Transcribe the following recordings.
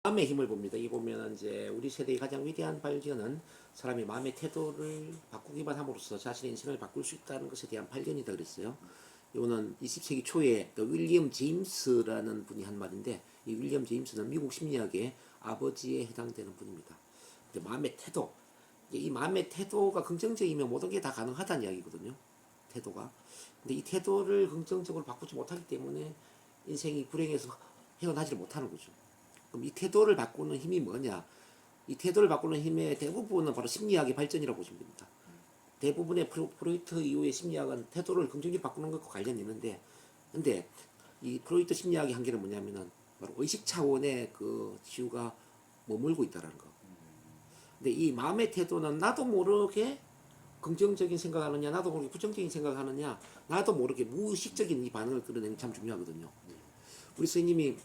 마음의 힘을 봅니다. 이 보면 이제 우리 세대의 가장 위대한 발견은 사람이 마음의 태도를 바꾸기만 함으로써 자신의 인생을 바꿀 수 있다는 것에 대한 발견이다 그랬어요. 이거는 20세기 초에 그 윌리엄 제임스라는 분이 한 말인데, 이 윌리엄 제임스는 미국 심리학의 아버지에 해당되는 분입니다. 마음의 태도, 이 마음의 태도가 긍정적이면 모든 게 다 가능하다는 이야기거든요. 태도가. 근데 이 태도를 긍정적으로 바꾸지 못하기 때문에 인생이 불행해서 헤어나지를 못하는 거죠. 그럼 이 태도를 바꾸는 힘이 뭐냐? 이 태도를 바꾸는 힘의 대부분은 바로 심리학의 발전이라고 보시면 됩니다. 대부분의 프로이트 이후의 심리학은 태도를 긍정적으로 바꾸는 것과 관련이 있는데, 근데 이 프로이트 심리학의 한계는 뭐냐면은 바로 의식 차원의 그 치유가 머물고 있다는 거. 근데 이 마음의 태도는 나도 모르게 긍정적인 생각하느냐, 나도 모르게 부정적인 생각하느냐, 나도 모르게 무의식적인 이 반응을 끌어내는 게 참 중요하거든요. 우리 선생님이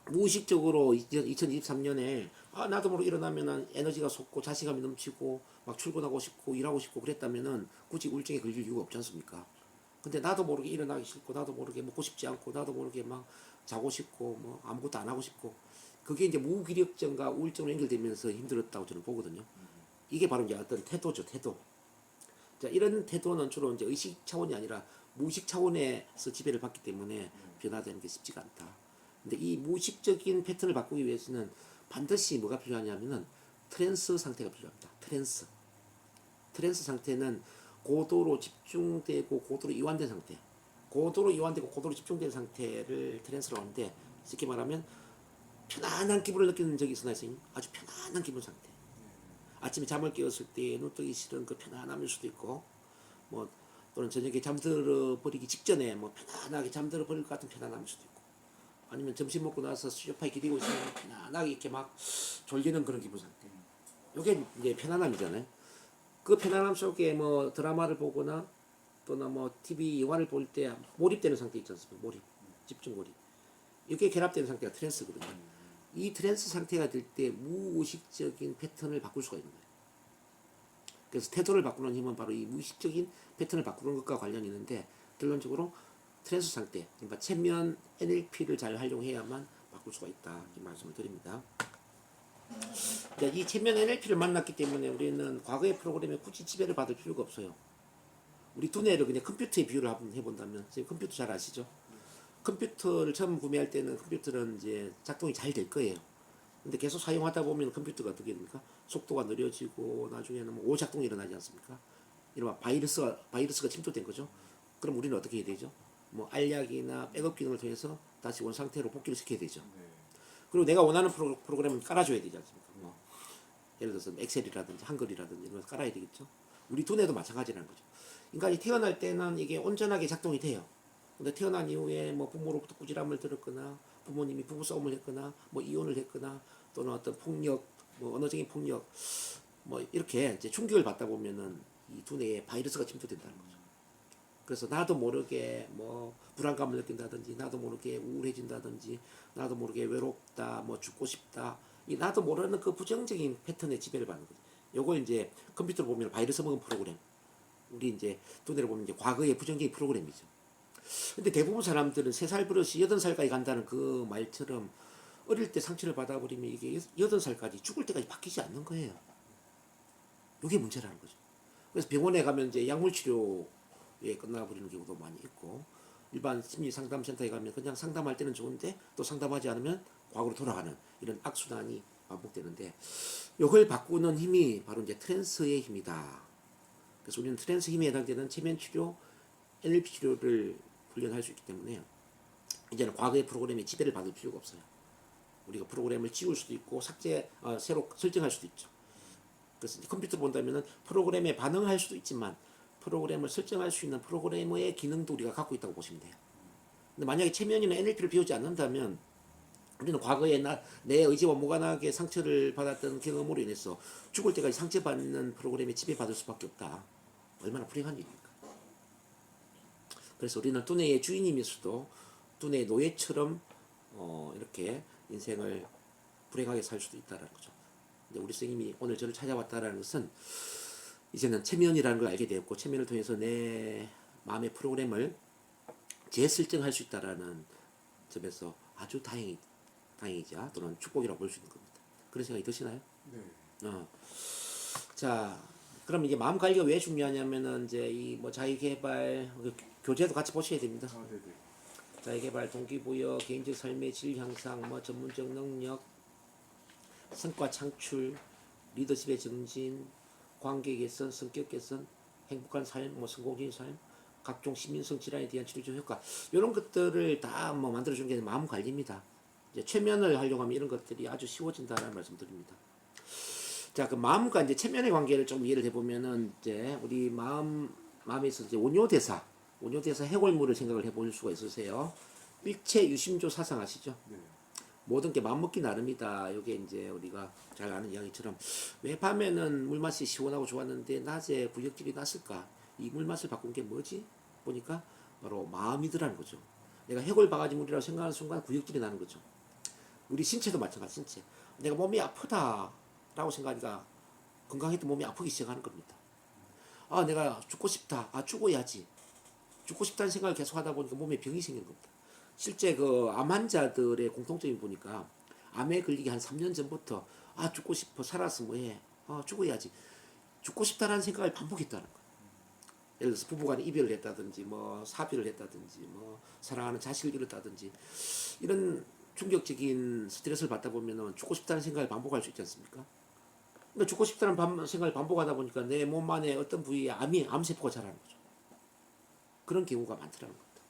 무의식적으로 2023년에 나도 모르게 일어나면은 에너지가 솟고 자신감이 넘치고 막 출근하고 싶고 일하고 싶고 그랬다면은 굳이 우울증에 걸릴 이유가 없지 않습니까? 근데 나도 모르게 일어나기 싫고 나도 모르게 먹고 싶지 않고 나도 모르게 막 자고 싶고 뭐 아무것도 안 하고 싶고, 그게 이제 무기력증과 우울증으로 연결되면서 힘들었다고 저는 보거든요. 이게 바로 이제 어떤 태도죠, 태도. 자, 이런 태도는 주로 이제 의식 차원이 아니라 무의식 차원에서 지배를 받기 때문에 변화되는 게 쉽지가 않다. 근데 이 무의식적인 패턴을 바꾸기 위해서는 반드시 뭐가 필요하냐면은 트랜스 상태가 필요합니다. 트랜스 상태는 고도로 집중되고 고도로 이완된 상태. 고도로 이완되고 고도로 집중된 상태를 트랜스라고 하는데, 쉽게 말하면 편안한 기분을 느끼는 적이 있으나요, 선생님? 아주 편안한 기분 상태. 아침에 잠을 깨웠을 때 눈뜨기 싫은 그 편안함일 수도 있고, 뭐 또는 저녁에 잠들어 버리기 직전에 뭐 편안하게 잠들어 버릴 것 같은 편안함일 수도 있고, 아니면 점심 먹고 나서 소파에 기대고 있으면 편안하게 이렇게 막 졸리는 그런 기분 상태. 이게 이제 편안함이잖아요. 그 편안함 속에 뭐 드라마를 보거나 또는 뭐 TV 영화를 볼 때 몰입되는 상태 있지 않습니까? 몰입, 집중 몰입. 이게 결합되는 상태가 트랜스거든요. 이 트랜스 상태가 될 때 무의식적인 패턴을 바꿀 수가 있는 거예요. 그래서 태도를 바꾸는 힘은 바로 이 무의식적인 패턴을 바꾸는 것과 관련이 있는데, 결론적으로 트랜스 상태, 그러니까 체면 NLP를 잘 활용해야만 바꿀 수가 있다, 이 말씀을 드립니다. 이 체면 NLP를 만났기 때문에 우리는 과거의 프로그램에 굳이 지배를 받을 필요가 없어요. 우리 두뇌를 그냥 컴퓨터에 비유를 한번 해본다면, 지금 컴퓨터 잘 아시죠? 컴퓨터를 처음 구매할 때는 컴퓨터는 이제 작동이 잘 될 거예요. 근데 계속 사용하다 보면 컴퓨터가 어떻게 됩니까? 속도가 느려지고 나중에는 뭐 오작동이 일어나지 않습니까? 이른바 바이러스가 침투된 거죠. 그럼 우리는 어떻게 해야 되죠? 뭐 알약이나 백업 기능을 통해서 다시 원 상태로 복귀를 시켜야 되죠. 그리고 내가 원하는 프로그램을 깔아줘야 되지 않습니까? 뭐 예를 들어서 엑셀이라든지 한글이라든지 이런 걸 깔아야 되겠죠. 우리 두뇌도 마찬가지라는 거죠. 인간이 태어날 때는 이게 온전하게 작동이 돼요. 근데 태어난 이후에 뭐 부모로부터 꾸지람을 들었거나 부모님이 부부싸움을 했거나 뭐 이혼을 했거나 또는 어떤 폭력, 뭐 언어적인 폭력, 뭐 이렇게 이제 충격을 받다 보면은 이 두뇌에 바이러스가 침투된다는 거죠. 그래서 나도 모르게 뭐 불안감을 느낀다든지, 나도 모르게 우울해진다든지, 나도 모르게 외롭다, 뭐 죽고 싶다, 이 나도 모르는 그 부정적인 패턴에 지배를 받는 거죠. 요거 이제 컴퓨터로 보면 바이러스 먹은 프로그램, 우리 이제 두뇌를 보면 이제 과거의 부정적인 프로그램이죠. 근데 대부분 사람들은 3살 버릇이 8살까지 간다는 그 말처럼 어릴 때 상처를 받아버리면 이게 8살까지 죽을 때까지 바뀌지 않는 거예요. 이게 문제라는 거죠. 그래서 병원에 가면 이제 약물 치료에 끝나버리는 경우도 많이 있고, 일반 심리 상담센터에 가면 그냥 상담할 때는 좋은데 또 상담하지 않으면 과거로 돌아가는 이런 악순환이 반복되는데, 이걸 바꾸는 힘이 바로 이제 트랜스의 힘이다. 그래서 우리는 트랜스 힘에 해당되는 체면 치료, NLP 치료를 훈련할 수 있기 때문에 이제는 과거의 프로그램에 지배를 받을 필요가 없어요. 우리가 프로그램을 지울 수도 있고 새로 설정할 수도 있죠. 그래서 컴퓨터 본다면은 프로그램에 반응할 수도 있지만 프로그램을 설정할 수 있는 프로그래머의 기능도 우리가 갖고 있다고 보시면 돼요. 근데 만약에 체면이나 NLP를 배우지 않는다면 우리는 과거에 내 의지와 무관하게 상처를 받았던 경험으로 인해서 죽을 때까지 상처받는 프로그램에 지배받을 수밖에 없다. 얼마나 불행한 일입니까? 그래서 우리는 두뇌의 주인이면서도 두뇌의 노예처럼 이렇게 인생을 불행하게 살 수도 있다는 거죠. 우리 선생님이 오늘 저를 찾아왔다는 것은 이제는 체면이라는 걸 알게 되었고, 체면을 통해서 내 마음의 프로그램을 재설정할 수 있다는 점에서 아주 다행이다. 사탕이자 또는 축복이라고 볼 수 있는 겁니다. 그런 생각이 드시나요? 네. 자, 그럼 이제 마음 관리가 왜 중요하냐면은 이제 이 뭐 자기 개발 교재도 같이 보셔야 됩니다. 아, 네네. 자기 개발, 동기부여, 개인적 삶의 질 향상, 뭐 전문적 능력, 성과 창출, 리더십의 증진, 관계 개선, 성격 개선, 행복한 삶, 뭐 성공적인 삶, 각종 신민성 질환에 대한 치료적 효과 이런 것들을 다 뭐 만들어주는 게 마음 관리입니다. 이제 최면을 하려고 하면 이런 것들이 아주 쉬워진다는 말씀드립니다. 자, 그 마음과 이제 체면의 관계를 좀 이해를 해보면은 이제 우리 마음에서 이제 원효대사 해골물을 생각을 해볼 수가 있으세요. 일체 유심조 사상 아시죠? 네. 모든 게 마음먹기 나름이다. 이게 이제 우리가 잘 아는 이야기처럼 왜 밤에는 물맛이 시원하고 좋았는데 낮에 구역질이 났을까? 이 물맛을 바꾼 게 뭐지? 보니까 바로 마음이더라는 거죠. 내가 해골 바가지 물이라고 생각하는 순간 구역질이 나는 거죠. 우리 신체도 마찬가지. 신체. 내가 몸이 아프다라고 생각하니까 건강했던 몸이 아프기 시작하는 겁니다. 아, 내가 죽고 싶다. 아, 죽어야지. 죽고 싶다는 생각을 계속 하다 보니까 몸에 병이 생기는 겁니다. 실제 그 암 환자들의 공통점이 보니까 암에 걸리기 한 3년 전부터 아, 죽고 싶어. 살아서 뭐해. 아, 죽어야지. 죽고 싶다는 생각을 반복했다는 거예요. 예를 들어서 부부간에 이별을 했다든지 뭐 사별을 했다든지 뭐 사랑하는 자식을 잃었다든지 이런 충격적인 스트레스를 받다 보면은 죽고 싶다는 생각을 반복할 수 있지 않습니까? 그러니까 죽고 싶다는 생각을 반복하다 보니까 내 몸 안에 어떤 부위에 암세포가 자라는 거죠. 그런 경우가 많더라는 겁니다.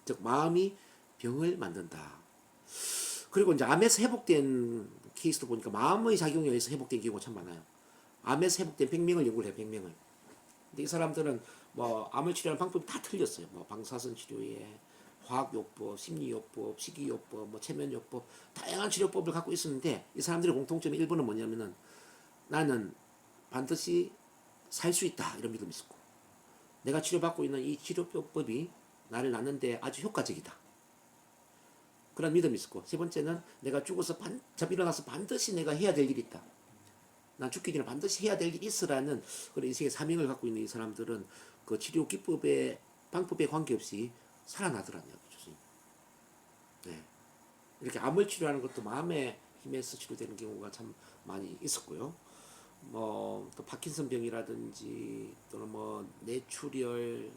즉 마음이 병을 만든다. 그리고 이제 암에서 회복된 케이스도 보니까 마음의 작용에 의해서 회복된 경우가 참 많아요. 암에서 회복된 100명을 연구를 해요. 100명을. 근데 이 사람들은 뭐 암을 치료하는 방법이 다 틀렸어요. 뭐 방사선 치료에 화학요법, 심리요법, 식이요법, 뭐 체면요법 다양한 치료법을 갖고 있었는데 이 사람들의 공통점이 일부는 뭐냐면은 나는 반드시 살 수 있다 이런 믿음이 있었고 내가 치료받고 있는 이 치료법이 나를 낫는데 아주 효과적이다 그런 믿음이 있었고 세 번째는 내가 죽어서 일어나서 반드시 내가 해야 될 일이 있다. 난 죽기 전에 반드시 해야 될 일이 있으라는 그런 인생의 사명을 갖고 있는 이 사람들은 그 치료 기법의 방법에 관계없이 살아나더라는 거죠. 네. 이렇게 암을 치료하는 것도 마음의 힘에서 치료되는 경우가 참 많이 있었고요. 뭐 또 파킨슨 병이라든지 또는 뭐 뇌출혈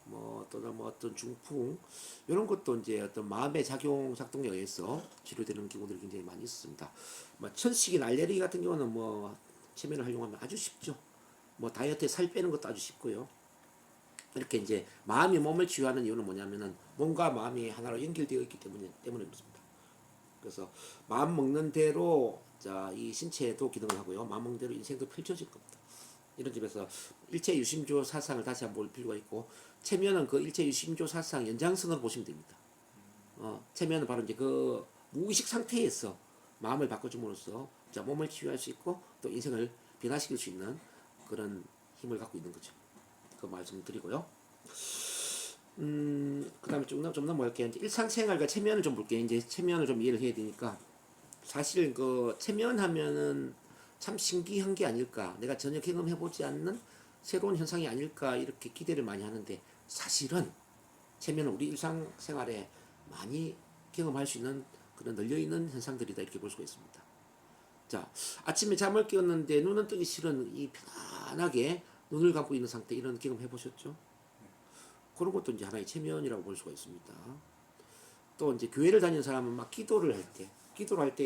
뭐 또는 뭐 어떤 중풍 이런 것도 이제 어떤 마음의 작동에 의해서 치료되는 경우들이 굉장히 많이 있습니다. 뭐 천식인 알레르기 같은 경우는 뭐 체면을 활용하면 아주 쉽죠. 뭐 다이어트에 살 빼는 것도 아주 쉽고요. 이렇게 이제 마음이 몸을 치유하는 이유는 뭐냐면은 몸과 마음이 하나로 연결되어 있기 때문에 그렇습니다. 그래서 마음 먹는 대로 자, 이 신체도 기능을 하고요. 마음 먹는 대로 인생도 펼쳐질 겁니다. 이런 점에서 일체 유심조 사상을 다시 한번 볼 필요가 있고 체면은 그 일체 유심조 사상 연장선으로 보시면 됩니다. 체면은 바로 이제 그 무의식 상태에서 마음을 바꿔줌으로써 자, 몸을 치유할 수 있고 또 인생을 변화시킬 수 있는 그런 힘을 갖고 있는 거죠. 그 말씀 드리고요. 그 다음에 좀 넘어갈게요. 이제 일상생활과 체면을 좀 볼게요. 이제 체면을 좀 이해를 해야 되니까 사실 그 체면하면은 참 신기한 게 아닐까. 내가 전혀 경험해보지 않는 새로운 현상이 아닐까 이렇게 기대를 많이 하는데 사실은 체면은 우리 일상생활에 많이 경험할 수 있는 그런 널려있는 현상들이다 이렇게 볼 수가 있습니다. 자, 아침에 잠을 깨웠는데 눈은 뜨기 싫은 이 편안하게 눈을 감고 있는 상태 이런 경험 해보셨죠? 그런 것도 이제 하나의 체면이라고 볼 수가 있습니다. 또 이제 교회를 다니는 사람은 막 기도를 할 때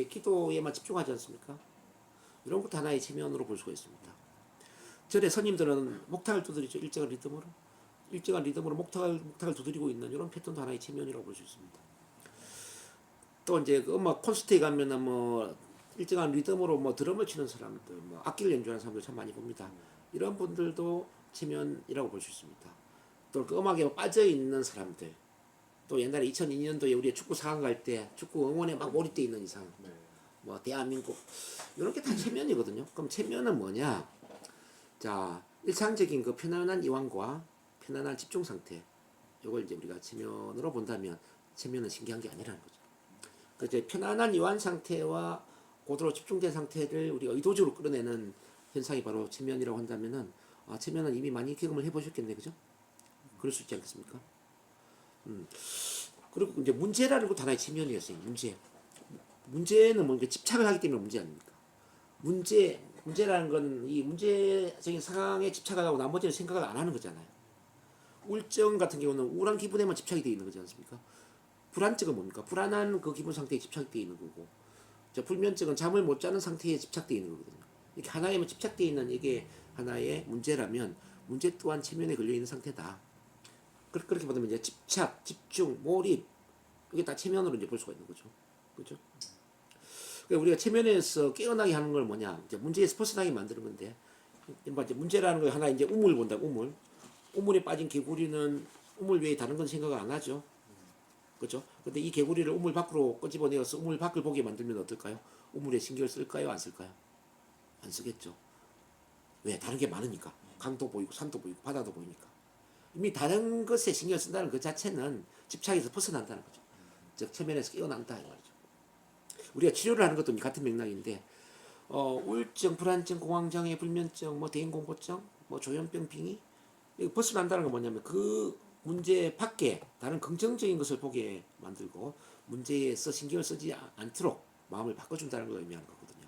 기도에만 집중하지 않습니까? 이런 것도 하나의 체면으로 볼 수가 있습니다. 절에 스님들은 목탁을 두드리죠. 일정한 리듬으로 목탁을 두드리고 있는 이런 패턴도 하나의 체면이라고 볼 수 있습니다. 또 이제 그 음악 콘서트에 가면은 뭐 일정한 리듬으로 뭐 드럼을 치는 사람들, 뭐 악기를 연주하는 사람들 참 많이 봅니다. 이런 분들도 체면이라고 볼 수 있습니다. 또 그 음악에 빠져 있는 사람들, 또 옛날에 2002년도에 우리 축구 4강 갈 때 축구 응원에 막 몰입돼 있는 이상, 뭐 대한민국 이런 게 다 체면이거든요. 그럼 체면은 뭐냐? 자, 일상적인 그 편안한 이완과 편안한 집중 상태, 이걸 이제 우리가 체면으로 본다면 체면은 신기한 게 아니라는 거죠. 그 이제 편안한 이완 상태와 고도로 집중된 상태를 우리가 의도적으로 끌어내는 현상이 바로 체면이라고 한다면은 체면은 이미 많이 경험을 해보셨겠네, 그죠? 그럴 수 있지 않겠습니까? 그리고 이제 문제라는 것도 하나의 체면이었어요. 문제는 뭔가 집착을 하기 때문에 문제 아닙니까? 문제라는 건 이 문제적인 상황에 집착을 하고 나머지는 생각을 안 하는 거잖아요. 우울증 같은 경우는 우울한 기분에만 집착이 되어 있는 거지 않습니까? 불안증은 뭡니까? 불안한 그 기분 상태에 집착이 되어 있는 거고, 자, 불면증은 잠을 못 자는 상태에 집착되어 있는 거거든요. 이렇게 하나에만 집착되어 있는 이게 하나의 문제라면 문제 또한 체면에 걸려 있는 상태다. 그렇게 보면 이제 집착, 집중, 몰입 이게 다 체면으로 이제 볼 수가 있는 거죠. 그렇죠? 그러니까 우리가 체면에서 깨어나게 하는 걸 뭐냐? 이제 문제에서 벗어나게 만드는 건데, 이제 문제라는 거 하나 이제 우물 본다. 우물에 빠진 개구리는 우물 외에 다른 건 생각을 안 하죠. 그렇죠? 근데 이 개구리를 우물 밖으로 끄집어내어서 우물 밖을 보게 만들면 어떨까요? 우물에 신경을 쓸까요? 안 쓸까요? 안 쓰겠죠. 왜? 다른 게 많으니까. 강도 보이고 산도 보이고 바다도 보이니까. 이미 다른 것에 신경을 쓴다는 그 자체는 집착에서 벗어난다는 거죠. 즉 체면에서 깨어난다 이 말이죠. 우리가 치료를 하는 것도 같은 맥락인데, 우울증, 불안증, 공황장애, 불면증, 뭐 대인공포증, 뭐 조현병, 빙의 이거 벗어난다는 건 뭐냐면 그 문제 밖에 다른 긍정적인 것을 보게 만들고 문제에서 신경을 쓰지 않도록 마음을 바꿔준다는 걸 의미하는 거거든요.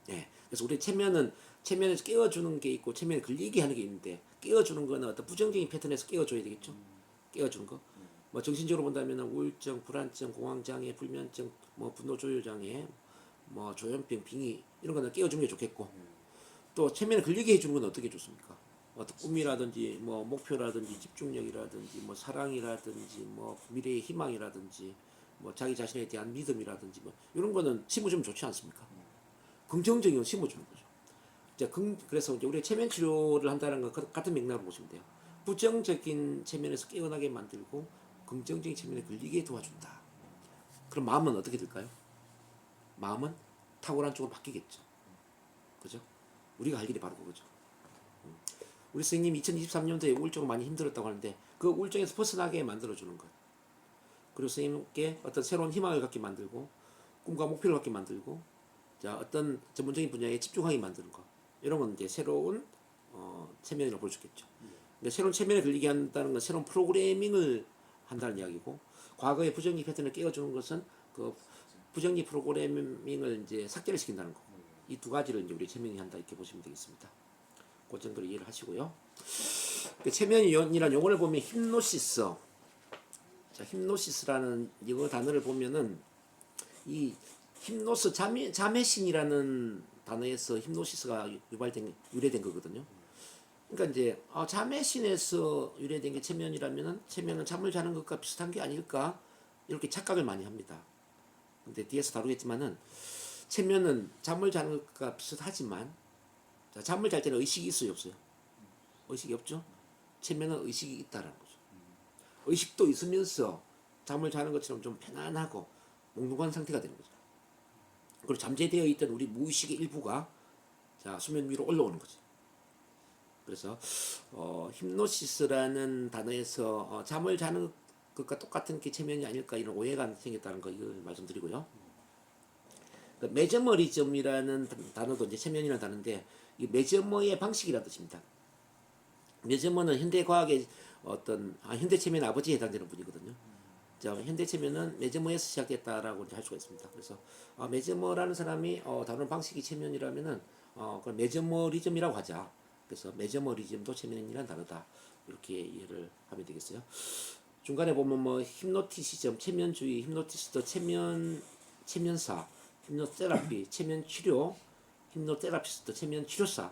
네. 그래서 우리 체면에서 깨워주는 게 있고 체면에 걸리게 하는 게 있는데, 깨워주는 거는 어떤 부정적인 패턴에서 깨워줘야 되겠죠. 깨워주는 거. 뭐 정신적으로 본다면 우울증, 불안증, 공황장애, 불면증, 뭐 분노조절장애, 뭐 조현병, 빙의 이런 거는 깨워주는 게 좋겠고, 또 체면에 걸리게 해주는 건 어떻게 좋습니까? 어떤 꿈이라든지 뭐 목표라든지 집중력이라든지 뭐 사랑이라든지 뭐 미래의 희망이라든지 뭐 자기 자신에 대한 믿음이라든지 뭐 이런 거는 심어주면 좋지 않습니까? 긍정적인 건 심어주는 거죠. 이제 그래서 이제 우리가 체면 치료를 한다는 건 같은 맥락으로 보시면 돼요. 부정적인 체면에서 깨어나게 만들고 긍정적인 체면에 걸리게 도와준다. 그럼 마음은 어떻게 될까요? 마음은 탁월한 쪽으로 바뀌겠죠. 그죠? 우리가 할 일이 바로 그거죠. 우리 선생님이 2023년도에 우울증을 많이 힘들었다고 하는데 그 우울증에서 벗어나게 만들어주는 것. 그리고 선생님께 어떤 새로운 희망을 갖게 만들고 꿈과 목표를 갖게 만들고, 자, 어떤 전문적인 분야에 집중하게 만드는 것. 이런 건 이제 새로운 체면이라고 볼 수 있겠죠. 근데 새로운 체면에 걸리게 한다는 건 새로운 프로그래밍을 한다는 이야기고, 과거의 부정기 패턴을 깨워주는 것은 그 부정기 프로그래밍을 이제 삭제를 시킨다는 거. 이 두 가지를 이제 우리 체면이 한다 이렇게 보시면 되겠습니다. 그 정도로 이해를 하시고요. 체면이란 용어를 보면 힙노시스, 자, 힙노시스라는 영어 단어를 보면은 이 힙노스 자매신이라는 단어에서 힙노시스가 유래된 거거든요. 그러니까 이제 자매신에서 유래된 게 체면이라면은 체면은 잠을 자는 것과 비슷한 게 아닐까 이렇게 착각을 많이 합니다. 근데 뒤에서 다루겠지만은 체면은 잠을 자는 것과 비슷하지만, 자, 잠을 잘 때는 의식이 있어요, 없어요? 의식이 없죠? 체면은 의식이 있다라는 거죠. 의식도 있으면서 잠을 자는 것처럼 좀 편안하고 몽롱한 상태가 되는 거죠. 그리고 잠재되어 있던 우리 무의식의 일부가 자, 수면 위로 올라오는 거죠. 그래서 힙노시스라는 단어에서 잠을 자는 것과 똑같은 게 체면이 아닐까 이런 오해가 생겼다는 거 이걸 말씀드리고요. 메저머리즘이라는 단어도 이제 체면이라는 단어인데, 이 메저머의 방식이라는 뜻입니다. 메저머는 현대 과학의 어떤 현대 체면 아버지에 해당되는 분이거든요. 자, 현대 체면은 메저머에서 시작됐다라고 할 수가 있습니다. 그래서 메저머라는 사람이 다루는 방식이 체면이라면은 그걸 메저머리즘이라고 하자. 그래서 메저머리즘도 체면이라는 단어다. 이렇게 이해를 하면 되겠어요. 중간에 보면 뭐 힙노티시즘, 체면주의, 힙노티스트, 체면사, 힙노테라피, 체면 치료, 힙노테라피스트, 체면 치료사,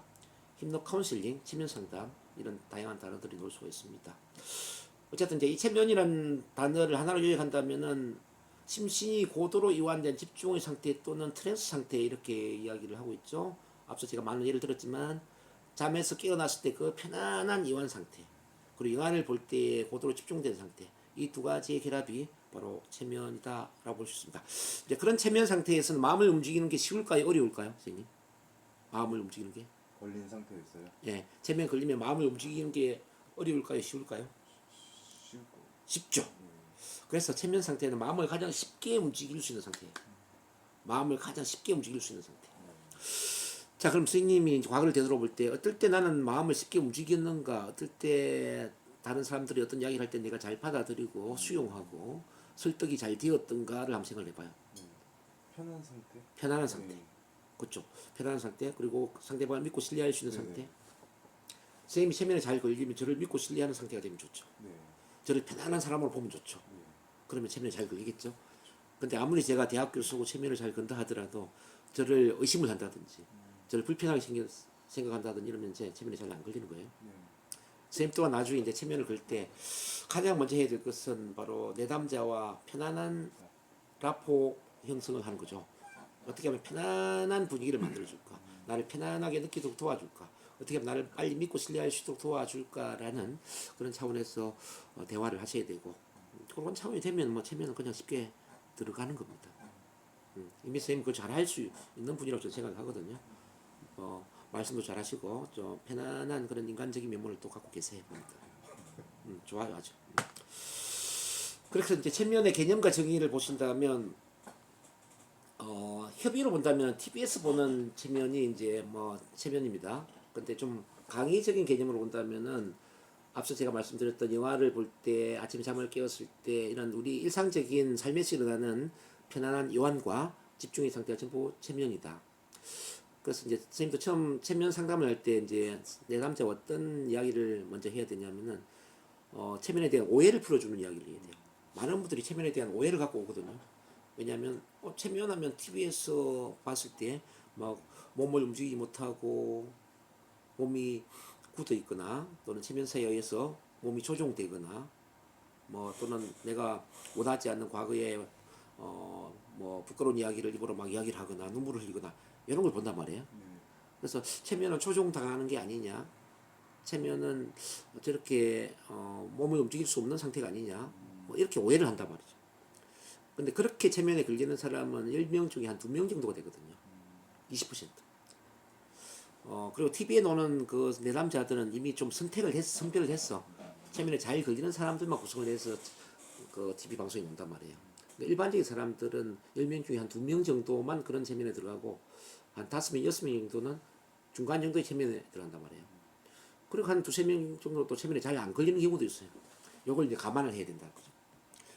힙노 카운슬링, 체면 상담 이런 다양한 단어들이 놓을 수가 있습니다. 어쨌든 이제 이 체면이라는 단어를 하나로 요약한다면은 심신이 고도로 이완된 집중의 상태 또는 트랜스 상태 이렇게 이야기를 하고 있죠. 앞서 제가 많은 예를 들었지만 잠에서 깨어났을 때 그 편안한 이완 상태, 그리고 영화를 볼 때 고도로 집중된 상태, 이 두 가지의 결합이 바로 체면이다라고 볼 수 있습니다. 이제 그런 체면 상태에서는 마음을 움직이는 게 쉬울까요, 어려울까요, 선생님? 마음을 움직이는 게? 걸린 상태였어요. 예, 체면 걸리면 마음을 움직이는 게 어려울까요, 쉬울까요? 쉽고. 쉽죠. 그래서 체면 상태는 마음을 가장 쉽게 움직일 수 있는 상태예요. 마음을 가장 쉽게 움직일 수 있는 상태. 자, 그럼 선생님이 과거를 되돌아볼 때 어떨 때 나는 마음을 쉽게 움직였는가, 어떨 때 다른 사람들이 어떤 이야기를 할 때 내가 잘 받아들이고 수용하고 설득이 잘 되었던가를 한번 생각을 해봐요. 편한 상태? 편안한 상태. 네. 그렇죠. 편안한 상태. 그리고 상대방을 믿고 신뢰할 수 있는 네네. 상태. 선생님이 체면에 잘 걸리면 저를 믿고 신뢰하는 상태가 되면 좋죠. 네. 저를 편안한 사람으로 보면 좋죠. 네. 그러면 체면에 잘 걸리겠죠. 근데 아무리 제가 대학 교수고 체면을 잘 건다 하더라도 저를 의심을 한다든지 저를 불편하게 생각한다든지 이러면 제 체면에 잘 안 걸리는 거예요. 네. 선생님 또한 나중에 이제 체면을 걸 때 가장 먼저 해야 될 것은 바로 내담자와 편안한 라포 형성을 하는 거죠. 어떻게 하면 편안한 분위기를 만들어줄까? 나를 편안하게 느끼도록 도와줄까? 어떻게 하면 나를 빨리 믿고 신뢰할 수 있도록 도와줄까라는 그런 차원에서 대화를 하셔야 되고 그런 차원이 되면 뭐 체면은 그냥 쉽게 들어가는 겁니다. 이미 선생님 그거 잘할 수 있는 분이라고 저는 생각하거든요. 말씀도 잘하시고 좀 편안한 그런 인간적인 면모를 또 갖고 계세요. 좋아요, 아주. 그래서 이제 체면의 개념과 정의를 보신다면 협의로 본다면 TBS 보는 체면이 이제 뭐 체면입니다. 근데 좀 강의적인 개념으로 본다면은 앞서 제가 말씀드렸던 영화를 볼 때 아침에 잠을 깨웠을 때 이런 우리 일상적인 삶에서 일어나는 편안한 요한과 집중의 상태가 전부 체면이다. 그래서 이제 선생님도 처음 체면 상담을 할 때 이제 내 남자 어떤 이야기를 먼저 해야 되냐면은 체면에 대한 오해를 풀어주는 이야기를 해야 돼요. 많은 분들이 체면에 대한 오해를 갖고 오거든요. 왜냐하면 체면하면 TV에서 봤을 때 막 몸을 움직이지 못하고 몸이 굳어 있거나 또는 체면사에 의해서 몸이 조종되거나 뭐 또는 내가 원하지 않는 과거에 뭐 부끄러운 이야기를 입으로 막 이야기를 하거나 눈물을 흘리거나 이런 걸 본단 말이에요. 그래서 체면은 조종당하는 게 아니냐, 체면은 저렇게 몸을 움직일 수 없는 상태가 아니냐, 뭐 이렇게 오해를 한단 말이죠. 근데 그렇게 체면에 걸리는 사람은 10명 중에 한 2명 정도가 되거든요. 20%. 그리고 TV에 나오는 그 내담자들은 이미 좀 선별을 했어. 체면에 잘 걸리는 사람들만 구성을 해서 그 TV 방송에 나온단 말이에요. 근데 일반적인 사람들은 10명 중에 한 2명 정도만 그런 체면에 들어가고 한 5명, 6명 정도는 중간 정도의 체면에 들어간단 말이에요. 그리고 한 2~3명 정도 또 체면에 잘 안 걸리는 경우도 있어요. 요걸 이제 감안을 해야 된다는 거죠.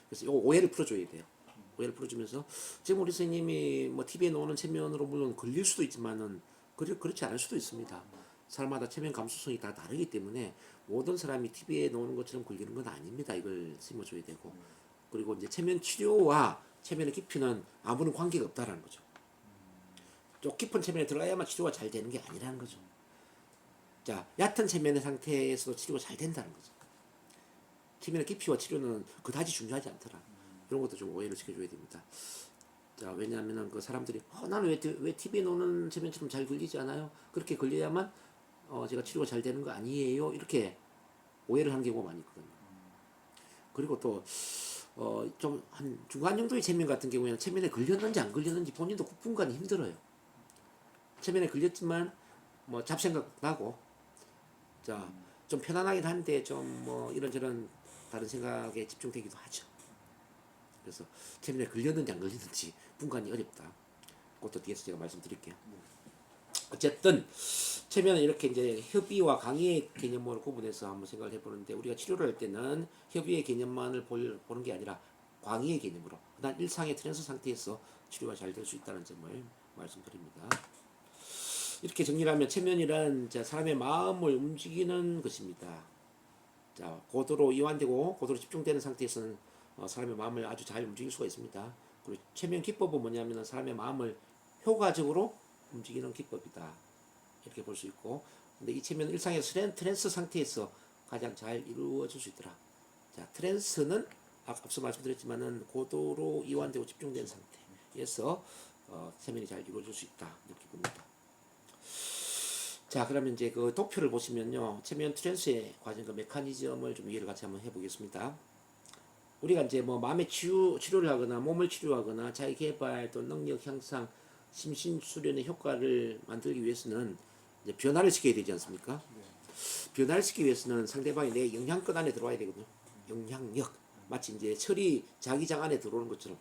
그래서 요 오해를 풀어줘야 돼요. 오해를 풀어주면서 지금 우리 선생님이 뭐 TV에 나오는 체면으로 물론 걸릴 수도 있지만은 그렇지 않을 수도 있습니다. 사람마다 체면 감수성이 다 다르기 때문에 모든 사람이 TV에 나오는 것처럼 걸리는 건 아닙니다. 이걸 심어줘야 되고 그리고 이제 체면 치료와 체면의 깊이는 아무런 관계가 없다라는 거죠. 좀 깊은 체면에 들어가야만 치료가 잘 되는 게 아니라는 거죠. 자, 얕은 체면의 상태에서도 치료가 잘 된다는 거죠. 체면의 깊이와 치료는 그다지 중요하지 않더라. 이런 것도 좀 오해를 시켜줘야 됩니다. 자, 왜냐하면 그 사람들이 나는 왜 TV에 나오는 체면처럼 잘 걸리지 않아요? 그렇게 걸려야만 제가 치료가 잘 되는 거 아니에요? 이렇게 오해를 하는 경우가 많이 있거든요. 그리고 또 좀 한 중간 정도의 체면 같은 경우에는 체면에 걸렸는지 안 걸렸는지 본인도 구분간이 힘들어요. 체면에 걸렸지만 뭐 잡생각 나고 자, 좀 편안하긴 한데 좀 뭐 이런저런 다른 생각에 집중되기도 하죠. 그래서 체면에 걸렸는지 안 걸렸는지 분간이 어렵다. 그것도 뒤에서 제가 말씀드릴게요. 어쨌든 체면은 이렇게 이제 협의와 강의의 개념으로 구분해서 한번 생각을 해보는데 우리가 치료를 할 때는 협의의 개념만을 보는 게 아니라 광의의 개념으로 그다음 일상의 트랜스 상태에서 치료가 잘 될 수 있다는 점을 말씀드립니다. 이렇게 정리하면 체면이란 사람의 마음을 움직이는 것입니다. 자, 고도로 이완되고 고도로 집중되는 상태에서는 사람의 마음을 아주 잘 움직일 수가 있습니다. 그리고 체면 기법은 뭐냐면 사람의 마음을 효과적으로 움직이는 기법이다. 이렇게 볼 수 있고, 근데 이 체면은 일상의 트랜스 상태에서 가장 잘 이루어질 수 있더라. 자, 트랜스는 앞서 말씀드렸지만은 고도로 이완되고 집중된 상태에서 체면이 잘 이루어질 수 있다. 이렇게 봅니다. 자, 그러면 이제 그 도표를 보시면요, 체면 트랜스의 과정 그 메커니즘을 좀 이해를 같이 한번 해보겠습니다. 우리가 이제 뭐 마음의 치료를 하거나 몸을 치료하거나 자기 개발 또 능력 향상, 심신 수련의 효과를 만들기 위해서는 이제 변화를 시켜야 되지 않습니까? 변화를 시키기 위해서는 상대방이 내 영향권 안에 들어와야 되거든요. 영향력. 마치 이제 철이 자기장 안에 들어오는 것처럼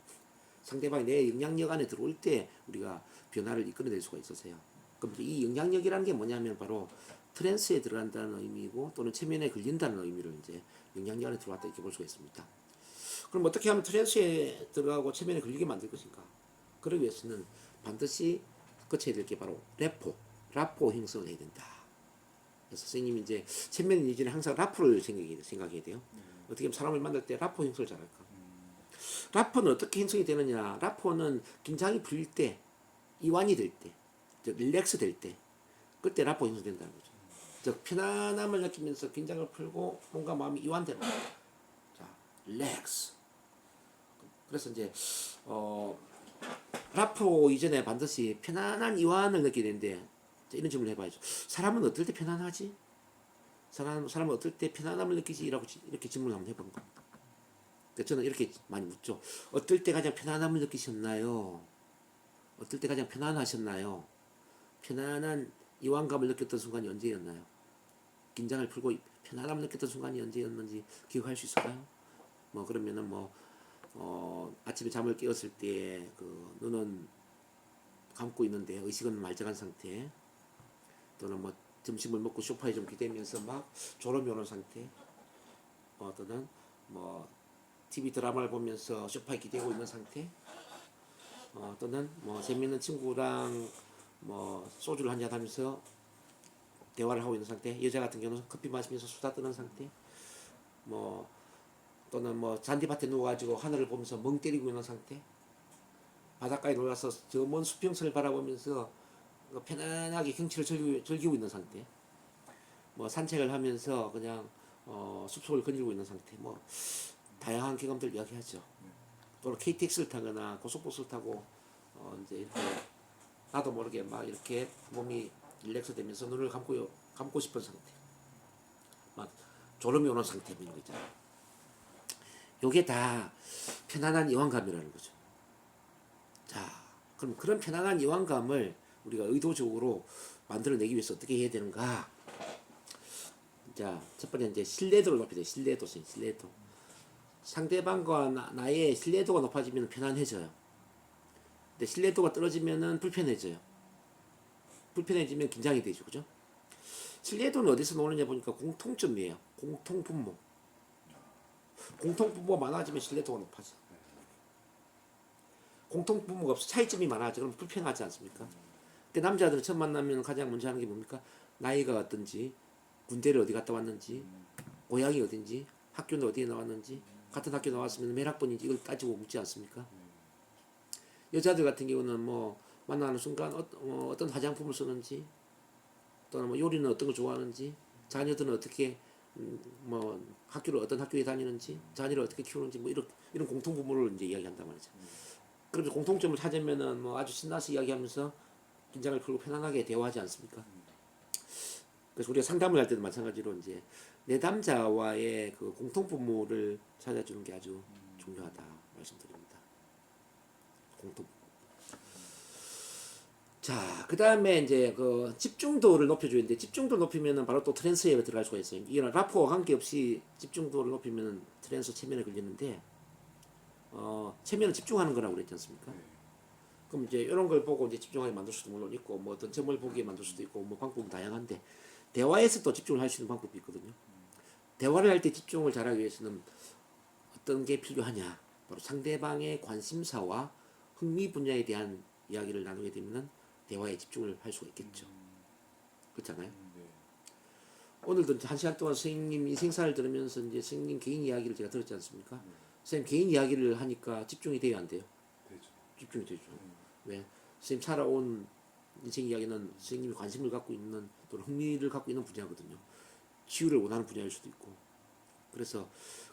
상대방이 내 영향력 안에 들어올 때 우리가 변화를 이끌어낼 수가 있어서요. 그럼 이 영향력이라는 게 뭐냐면 바로 트랜스에 들어간다는 의미고 또는 체면에 걸린다는 의미를 이제 영향력 안에 들어왔다 이렇게 볼 수가 있습니다. 그럼 어떻게 하면 트랜스에 들어가고 체면에 걸리게 만들 것인가? 그러기 위해서는 반드시 거쳐야 될 게 바로 라포 형성을 해야 된다. 그래서 선생님이 이제 체면 이전에 항상 라포를 생각해야 돼요. 어떻게 하면 사람을 만날 때 라포 형성을 잘할까? 라포는 어떻게 형성이 되느냐? 라포는 긴장이 풀릴 때, 이완이 될 때, 릴렉스 될 때, 그때 라포 형성된다는 거죠. 즉 편안함을 느끼면서 긴장을 풀고 뭔가 마음이 이완되는 거죠. 자, 릴렉스. 그래서 이제 라포 이전에 반드시 편안한 이완을 느끼게 되는데 이런 질문을 해봐야죠. 사람은 어떨 때 편안하지? 사람은 어떨 때 편안함을 느끼지? 이렇게 질문을 한번 해본 겁니다. 그러니까 저는 이렇게 많이 묻죠. 어떨 때 가장 편안함을 느끼셨나요? 어떨 때 가장 편안하셨나요? 편안한 이완감을 느꼈던 순간이 언제였나요? 긴장을 풀고 편안함을 느꼈던 순간이 언제였는지 기억할 수 있을까요? 뭐 그러면은 아침에 잠을 깨었을 때 그 눈은 감고 있는데 의식은 말짱한 상태, 또는 뭐 점심을 먹고 소파에 좀 기대면서 막 졸음이 오는 상태, 또는 뭐 TV 드라마를 보면서 소파에 기대고 있는 상태, 또는 뭐 재밌는 친구랑 뭐 소주를 한잔 하면서 대화를 하고 있는 상태, 여자 같은 경우는 커피 마시면서 수다 떠는 상태, 뭐 또는 뭐 잔디밭에 누워가지고 하늘을 보면서 멍 때리고 있는 상태, 바닷가에 놀아서 저 먼 수평선을 바라보면서 편안하게 경치를 즐기고 있는 상태, 뭐 산책을 하면서 그냥 숲속을 거닐고 있는 상태, 뭐 다양한 경험들 이야기하죠. 또는 KTX를 타거나 고속버스를 타고 이제 이렇게 나도 모르게 막 이렇게 몸이 릴렉스 되면서 눈을 감고 싶은 상태, 막 졸음이 오는 상태 이런 거 있잖아요. 요게 다 편안한 이완감이라는 거죠. 자, 그럼 그런 편안한 이완감을 우리가 의도적으로 만들어내기 위해서 어떻게 해야 되는가? 자, 첫 번째 이제 신뢰도를 높여야 돼요. 신뢰도. 상대방과 나의 신뢰도가 높아지면 편안해져요. 근데 신뢰도가 떨어지면 불편해져요. 불편해지면 긴장이 되죠, 그죠? 신뢰도는 어디서 나오느냐 보니까 공통점이에요. 공통분모. 공통분모가 많아지면 신뢰도가 높아져. 공통분모가 없어 차이점이 많아져. 그럼 불편하지 않습니까? 근데 남자들은 처음 만나면 가장 먼저 하는 게 뭡니까? 나이가 어떤지, 군대를 어디 갔다 왔는지, 고향이 어딘지, 학교는 어디에 나왔는지, 같은 학교 나왔으면 몇 학번인지 이걸 따지고 묻지 않습니까? 여자들 같은 경우는 뭐 만나는 순간 어떤 화장품을 쓰는지, 또는 뭐 요리는 어떤 거 좋아하는지, 자녀들은 어떻게 뭐 어떤 학교에 다니는지, 자녀를 어떻게 키우는지, 뭐 이런 공통분모를 이제 이야기한단 말이죠. 그래서 공통점을 찾으면은 뭐 아주 신나서 이야기하면서 긴장을 풀고 편안하게 대화하지 않습니까? 그래서 우리가 상담을 할 때도 마찬가지로 이제 내담자와의 그 공통분모를 찾아주는 게 아주 중요하다 말씀드립니다. 공통. 자, 그 다음에 이제 그 집중도를 높여주는데, 집중도 높이면은 바로 또 트랜스에 들어갈 수가 있어요. 이거는 라포와 관계없이 집중도를 높이면 트랜스 체면에 걸리는데, 체면은 집중하는 거라고 그랬지 않습니까? 그럼 이제 이런 걸 보고 이제 집중하게 만들 수도 물론 있고, 뭐 어떤 점을 보게 만들 수도 있고, 뭐 방법은 다양한데, 대화에서 또 집중을 할 수 있는 방법이 있거든요. 대화를 할 때 집중을 잘하기 위해서는 어떤 게 필요하냐? 바로 상대방의 관심사와 흥미 분야에 대한 이야기를 나누게 되면은 대화에 집중을 할 수가 있겠죠. 그렇잖아요. 오늘도 한 시간 동안 선생님 인생사를 들으면서 이제 선생님 개인 이야기를 제가 들었지 않습니까? 선생님 개인 이야기를 하니까 집중이 돼요, 안 돼요? 되죠. 집중이 되죠. 왜? 선생님 살아온 인생 이야기는 선생님이 관심을 갖고 있는 또는 흥미를 갖고 있는 분야거든요. 치유를 원하는 분야일 수도 있고. 그래서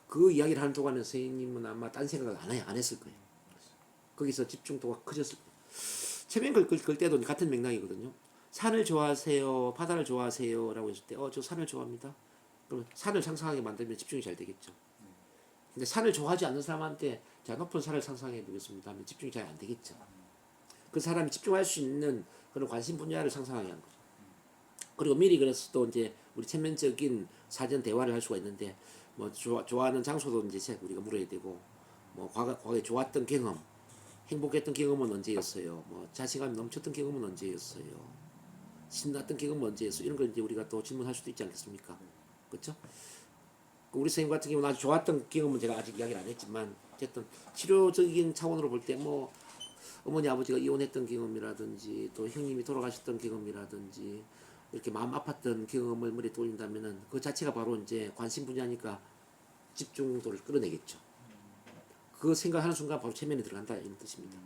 그 이야기를 하는 동안에 선생님은 아마 딴 생각을 안 했을 거예요. 거기서 집중도가 커졌을 거예요. 체면 걸 때도 같은 맥락이거든요. 산을 좋아하세요? 바다를 좋아하세요? 라고 했을 때 저 산을 좋아합니다. 그럼 산을 상상하게 만들면 집중이 잘 되겠죠. 근데 산을 좋아하지 않는 사람한테 자, 높은 산을 상상해 보겠습니다 하면 집중이 잘 안 되겠죠. 그 사람이 집중할 수 있는 그런 관심 분야를 상상하게 하는 거죠. 그리고 미리 그래서 또 이제 우리 체면적인 사전 대화를 할 수가 있는데, 뭐 좋아하는 장소도 이제 우리가 물어야 되고, 뭐 과거에 좋았던 경험, 행복했던 경험은 언제였어요? 뭐 자신감이 넘쳤던 경험은 언제였어요? 신났던 경험은 언제였어요? 이런 걸 이제 우리가 또 질문할 수도 있지 않겠습니까? 그렇죠? 우리 선생님 같은 경우는 아주 좋았던 경험은 제가 아직 이야기를 안 했지만, 어쨌든 치료적인 차원으로 볼 때 뭐 어머니 아버지가 이혼했던 경험이라든지 또 형님이 돌아가셨던 경험이라든지 이렇게 마음 아팠던 경험을 머리에 떠올린다면은 그 자체가 바로 이제 관심 분야니까 집중도를 끌어내겠죠. 그 생각하는 순간 바로 체면에 들어간다 이런 뜻입니다.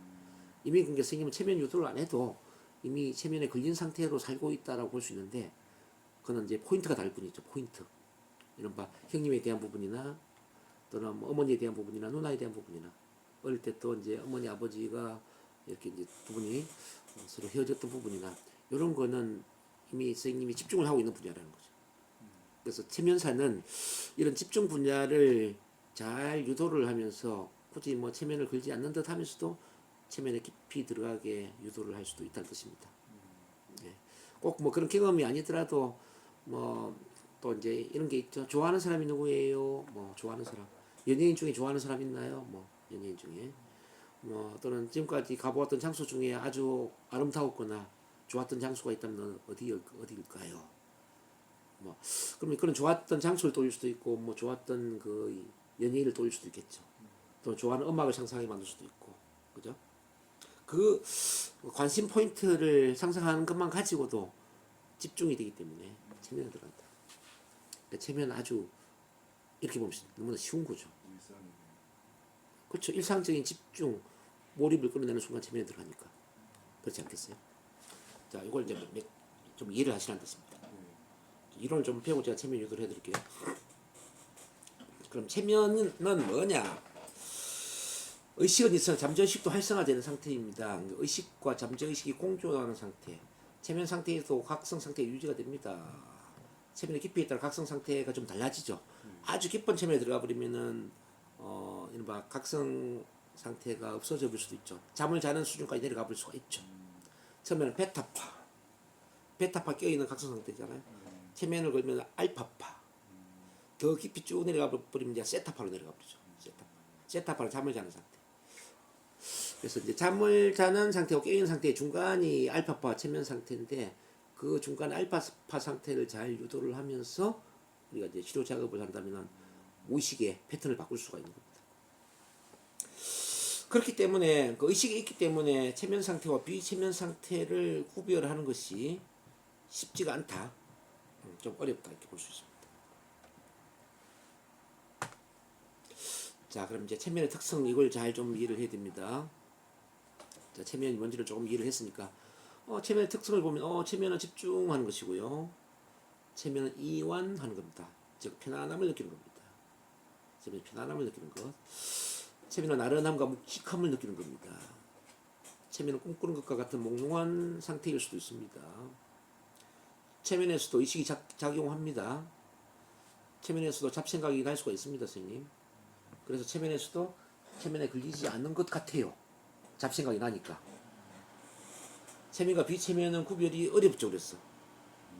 이미 그러니까 선생님은 체면 유도를 안 해도 이미 체면에 걸린 상태로 살고 있다라고 볼 수 있는데 그건 이제 포인트가 다를 뿐이죠. 포인트. 이른바 형님에 대한 부분이나 또는 뭐 어머니에 대한 부분이나 누나에 대한 부분이나 어릴 때 또 이제 어머니 아버지가 이렇게 이제 두 분이 서로 헤어졌던 부분이나 이런 거는 이미 선생님이 집중을 하고 있는 분야라는 거죠. 그래서 체면사는 이런 집중 분야를 잘 유도를 하면서 굳이 뭐 체면을 걸지 않는 듯 하면서도 체면에 깊이 들어가게 유도를 할 수도 있다는 뜻입니다. 예. 꼭 뭐 그런 경험이 아니더라도 뭐 또 이제 이런 게 있죠. 좋아하는 사람이 누구예요? 뭐 좋아하는 사람. 연예인 중에 좋아하는 사람 있나요? 뭐 연예인 중에. 뭐 또는 지금까지 가보았던 장소 중에 아주 아름다웠거나 좋았던 장소가 있다면 어디일까요? 뭐 그러면 그런 좋았던 장소를 떠올릴 수도 있고 뭐 좋았던 그 연예인을 떠올릴 수도 있겠죠. 또 좋아하는 음악을 상상하게 만들 수도 있고, 그죠? 그 관심 포인트를 상상하는 것만 가지고도 집중이 되기 때문에 체면에 들어간다. 그러니까 체면 아주 이렇게 보면 너무나 쉬운 거죠. 일상이네. 그렇죠. 일상적인 집중, 몰입을 끌어내는 순간 체면에 들어가니까. 그렇지 않겠어요? 자, 이걸 이제 좀 이해를 하시라는 뜻입니다. 이론을 좀 배우고 제가 체면 유도를 해드릴게요. 그럼 체면은 뭐냐? 의식은 있어 잠재의식도 활성화되는 상태입니다. 의식과 잠재의식이 공존하는 상태. 체면 상태에서 각성 상태가 유지가 됩니다. 체면의 깊이에 따라 각성 상태가 좀 달라지죠. 아주 깊은 체면에 들어가 버리면은 이른바 각성 상태가 없어져 볼 수도 있죠. 잠을 자는 수준까지 내려가 볼 수가 있죠. 처음에는 베타파 껴있는 각성 상태잖아요. 체면을 걸면 알파파. 더 깊이 쭉 내려가 버리면 이제 세타파로 내려가 버리죠. 세타파는 잠을 자는 상태. 그래서 이제 잠을 자는 상태와 깨어있는 상태의 중간이 알파파 체면 상태인데 그 중간 알파파 상태를 잘 유도를 하면서 우리가 이제 치료 작업을 한다면 무의식의 패턴을 바꿀 수가 있는 겁니다. 그렇기 때문에 그 의식이 있기 때문에 체면 상태와 비체면 상태를 구별하는 것이 쉽지가 않다. 좀 어렵다 이렇게 볼 수 있습니다. 자, 그럼 이제 체면의 특성 이걸 잘 좀 이해를 해야 됩니다. 자, 체면이 뭔지를 조금 이해를 했으니까 체면의 특성을 보면 체면은 집중하는 것이고요. 체면은 이완하는 겁니다. 즉 편안함을 느끼는 겁니다. 체면은 편안함을 느끼는 것. 체면은 나른함과 묵직함을 느끼는 겁니다. 체면은 꿈꾸는 것과 같은 몽롱한 상태일 수도 있습니다. 체면에서도 의식이 작용합니다. 체면에서도 잡생각이 날 수가 있습니다, 선생님. 그래서 체면에서도 체면에 걸리지 않는 것 같아요. 잡생각이 나니까. 체면과 비체면은 구별이 어렵죠, 그랬어.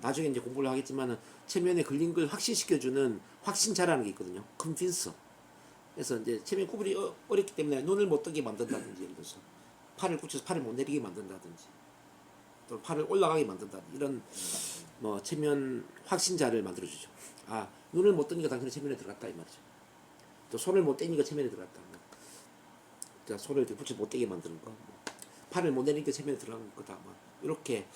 나중에 이제 공부를 하겠지만은 체면에 걸린 걸 확신시켜주는 확신자라는 게 있거든요. 컨빈서. 그래서 이제 체면 구별이 어렵기 때문에 눈을 못 뜨게 만든다든지, 예를 들어서 팔을 굳혀서 팔을 못 내리게 만든다든지, 또 팔을 올라가게 만든다든지 이런 뭐 체면 확신자를 만들어주죠. 아, 눈을 못 뜨니까 당신은 체면에 들어갔다 이 말이죠. 또 손을 못 떼니까 체면에 들어갔다. 자, 손을 이렇게 붙여 못 떼게 만드는 거. 팔을 못 내니까 체면에 들어간 거다. 뭐 이렇게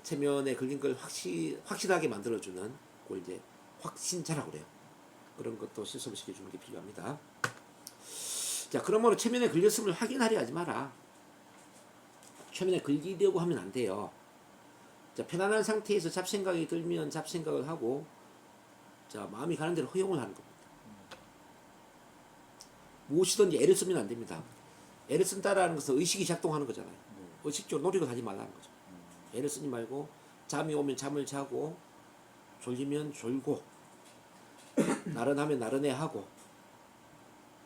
체면에 걸린 걸 확실하게 만들어주는 걸 이제 확신자라고 그래요. 그런 것도 실습시켜주는 게 필요합니다. 자, 그러므로 체면에 걸렸음을 확인하려 하지 마라. 체면에 걸리려고 하면 안 돼요. 자, 편안한 상태에서 잡생각이 들면 잡생각을 하고, 자, 마음이 가는 대로 허용을 하는 겁니다. 무엇이든지 애를 쓰면 안 됩니다. 애를 쓴다라는 것은 의식이 작동하는 거잖아요. 의식적으로 노력을 하지 말라는 거죠. 애를 쓰지 말고 잠이 오면 잠을 자고 졸리면 졸고 나른하면 나른해하고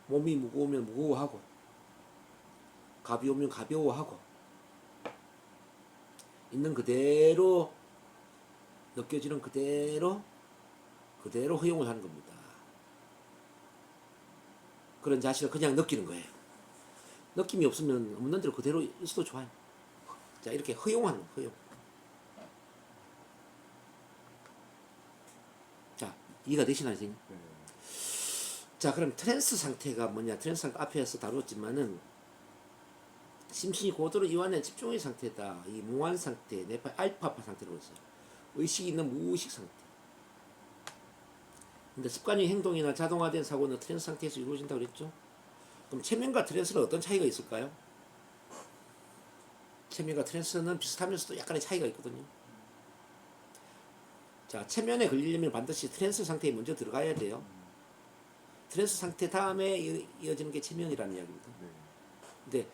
몸이 무거우면 무거워하고 가벼우면 가벼워하고 있는 그대로 느껴지는 그대로 허용을 하는 겁니다. 그런 자신을 그냥 느끼는 거예요. 느낌이 없으면 없는 대로 그대로 있어도 좋아요. 자, 이렇게 허용하는 거, 허용. 자, 이해가 되시나요, 선생님? 네. 자, 그럼 트랜스 상태가 뭐냐? 트랜스 상태 앞에서 다뤘지만은 심신이 고도로 이완된 집중의 상태다. 이 무한 상태, 뇌파 알파파 상태라고 했어요. 의식이 있는 무의식 상태. 근데 습관적인 행동이나 자동화된 사고는 트랜스 상태에서 이루어진다고 그랬죠. 그럼 최면과 트랜스는 어떤 차이가 있을까요? 최면과 트랜스는 비슷하면서도 약간의 차이가 있거든요. 자, 최면에 걸리려면 반드시 트랜스 상태에 먼저 들어가야 돼요. 트랜스 상태 다음에 이어지는 게 최면이라는 이야기입니다. 네. 근데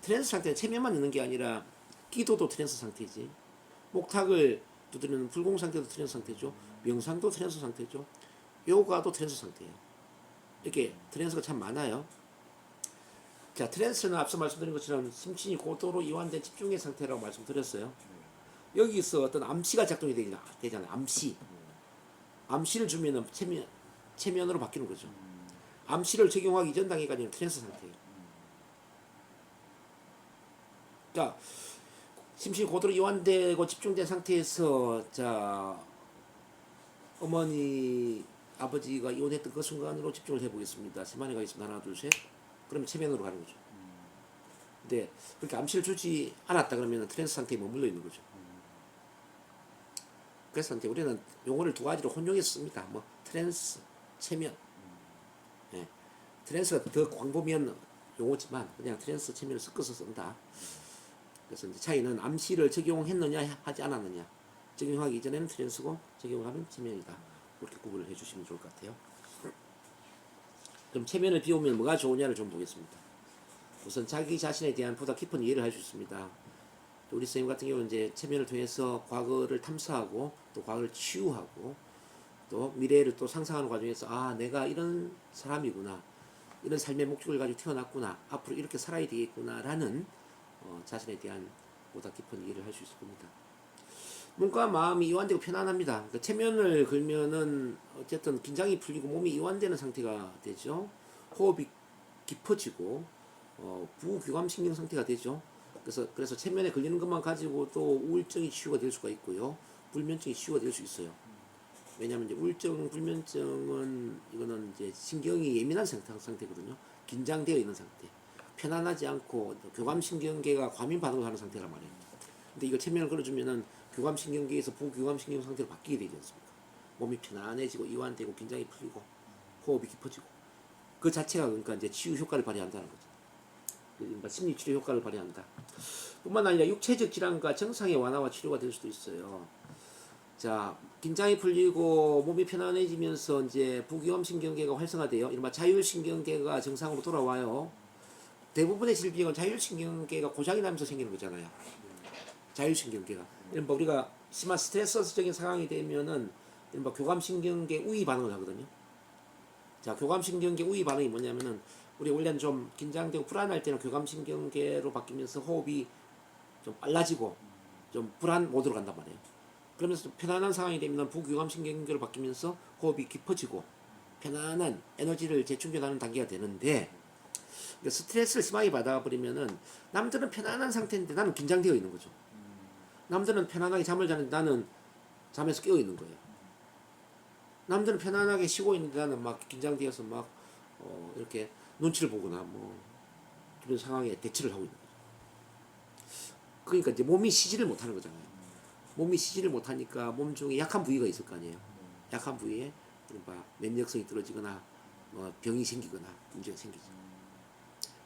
트랜스 상태는 최면만 있는 게 아니라 기도도 트랜스 상태지. 목탁을 두드리는 불공 상태도 트랜스 상태죠. 명상도 트랜스 상태죠. 요가도 트랜스 상태예요. 이렇게 트랜스가 참 많아요. 자, 트랜스는 앞서 말씀드린 것처럼 심신이 고도로 이완된 집중의 상태라고 말씀드렸어요. 여기서 어떤 암시가 작동이 되잖아요. 암시. 암시를 주면은 체면으로 바뀌는 거죠. 암시를 적용하기 전 단계까지는 트랜스 상태예요. 자, 심신이 고도로 이완되고 집중된 상태에서 자 어머니 아버지가 이혼했던 그 순간으로 집중을 해보겠습니다. 세만에 가겠습니다. 하나 둘 셋. 그러면 체면으로 가는 거죠. 근데 그렇게 암시를 주지 않았다 그러면 트랜스 상태에 머물러 있는 거죠. 그래서 이제 우리는 용어를 두 가지로 혼용해서 씁니다. 뭐 트랜스, 체면. 예. 트랜스가 더 광범위한 용어지만 그냥 트랜스, 체면을 섞어서 쓴다. 그래서 이제 차이는 암시를 적용했느냐 하지 않았느냐. 적용하기 이전에는 트랜스고 적용하면 체면이다. 그렇게 구분을 해주시면 좋을 것 같아요. 그럼 체면을 비우면 뭐가 좋으냐를 좀 보겠습니다. 우선 자기 자신에 대한 보다 깊은 이해를 할 수 있습니다. 우리 선생님 같은 경우는 이제 체면을 통해서 과거를 탐사하고 또 과거를 치유하고 또 미래를 또 상상하는 과정에서 아 내가 이런 사람이구나, 이런 삶의 목적을 가지고 태어났구나, 앞으로 이렇게 살아야 되겠구나라는 자신에 대한 보다 깊은 이해를 할 수 있을 겁니다. 몸과 마음이 이완되고 편안합니다. 그러니까 체면을 걸면은 어쨌든 긴장이 풀리고 몸이 이완되는 상태가 되죠. 호흡이 깊어지고 부교감신경 상태가 되죠. 그래서 체면에 걸리는 것만 가지고도 우울증이 치유가 될 수가 있고요. 불면증이 치유가 될 수 있어요. 왜냐하면 이제 우울증, 불면증은 이거는 이제 신경이 예민한 상태거든요. 긴장되어 있는 상태, 편안하지 않고 교감신경계가 과민 반응을 하는 상태란 말이에요. 근데 이거 체면을 걸어주면은 교감신경계에서 부교감신경 상태로 바뀌게 되지 않습니까? 몸이 편안해지고 이완되고 긴장이 풀리고 호흡이 깊어지고 그 자체가 그러니까 이제 치유 효과를 발휘한다는 거죠. 심리치료 효과를 발휘한다. 뿐만 아니라 육체적 질환과 정상의 완화와 치료가 될 수도 있어요. 자, 긴장이 풀리고 몸이 편안해지면서 이제 부교감신경계가 활성화돼요. 이른바 자율신경계가 정상으로 돌아와요. 대부분의 질병은 자율신경계가 고장이 나면서 생기는 거잖아요. 자율신경계가. 이른바 우리가 심한 스트레스적인 상황이 되면은 이른바 교감신경계 우위 반응을 하거든요. 자, 교감신경계 우위 반응이 뭐냐면은 우리 원래는 좀 긴장되고 불안할 때는 교감신경계로 바뀌면서 호흡이 좀 빨라지고 좀 불안 모드로 간단 말이에요. 그러면서 좀 편안한 상황이 되면 부교감신경계로 바뀌면서 호흡이 깊어지고 편안한 에너지를 재충전하는 단계가 되는데 그러니까 스트레스를 심하게 받아버리면은 남들은 편안한 상태인데 나는 긴장되어 있는 거죠. 남들은 편안하게 잠을 자는데 나는 잠에서 깨어 있는 거예요. 남들은 편안하게 쉬고 있는데 나는 막 긴장되어서 막 이렇게 눈치를 보거나 뭐 그런 상황에 대처를 하고 있는 거죠. 그러니까 이제 몸이 쉬지를 못하는 거잖아요. 몸이 쉬지를 못하니까 몸 중에 약한 부위가 있을 거 아니에요. 약한 부위에 면역성이 떨어지거나 뭐 병이 생기거나 문제가 생기죠.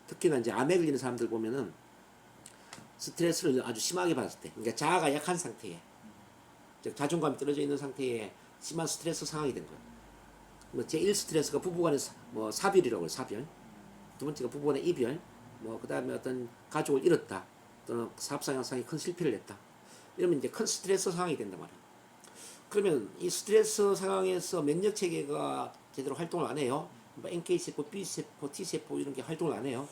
특히나 이제 암에 걸리는 사람들 보면은 스트레스를 아주 심하게 받았을 때, 그러니까 자아가 약한 상태에, 즉 자존감이 떨어져 있는 상태에 심한 스트레스 상황이 된 거예요. 뭐 제1 스트레스가 부부간의 뭐 사별이라고 해요. 사별. 두 번째가 부부간의 이별. 뭐 그다음에 어떤 가족을 잃었다. 또는 사업 상황이 큰 실패를 했다. 이러면 이제 큰 스트레스 상황이 된단 말이에요. 그러면 이 스트레스 상황에서 면역 체계가 제대로 활동을 안 해요. 뭐 NK 세포, B 세포, T 세포 이런 게 활동을 안 해요.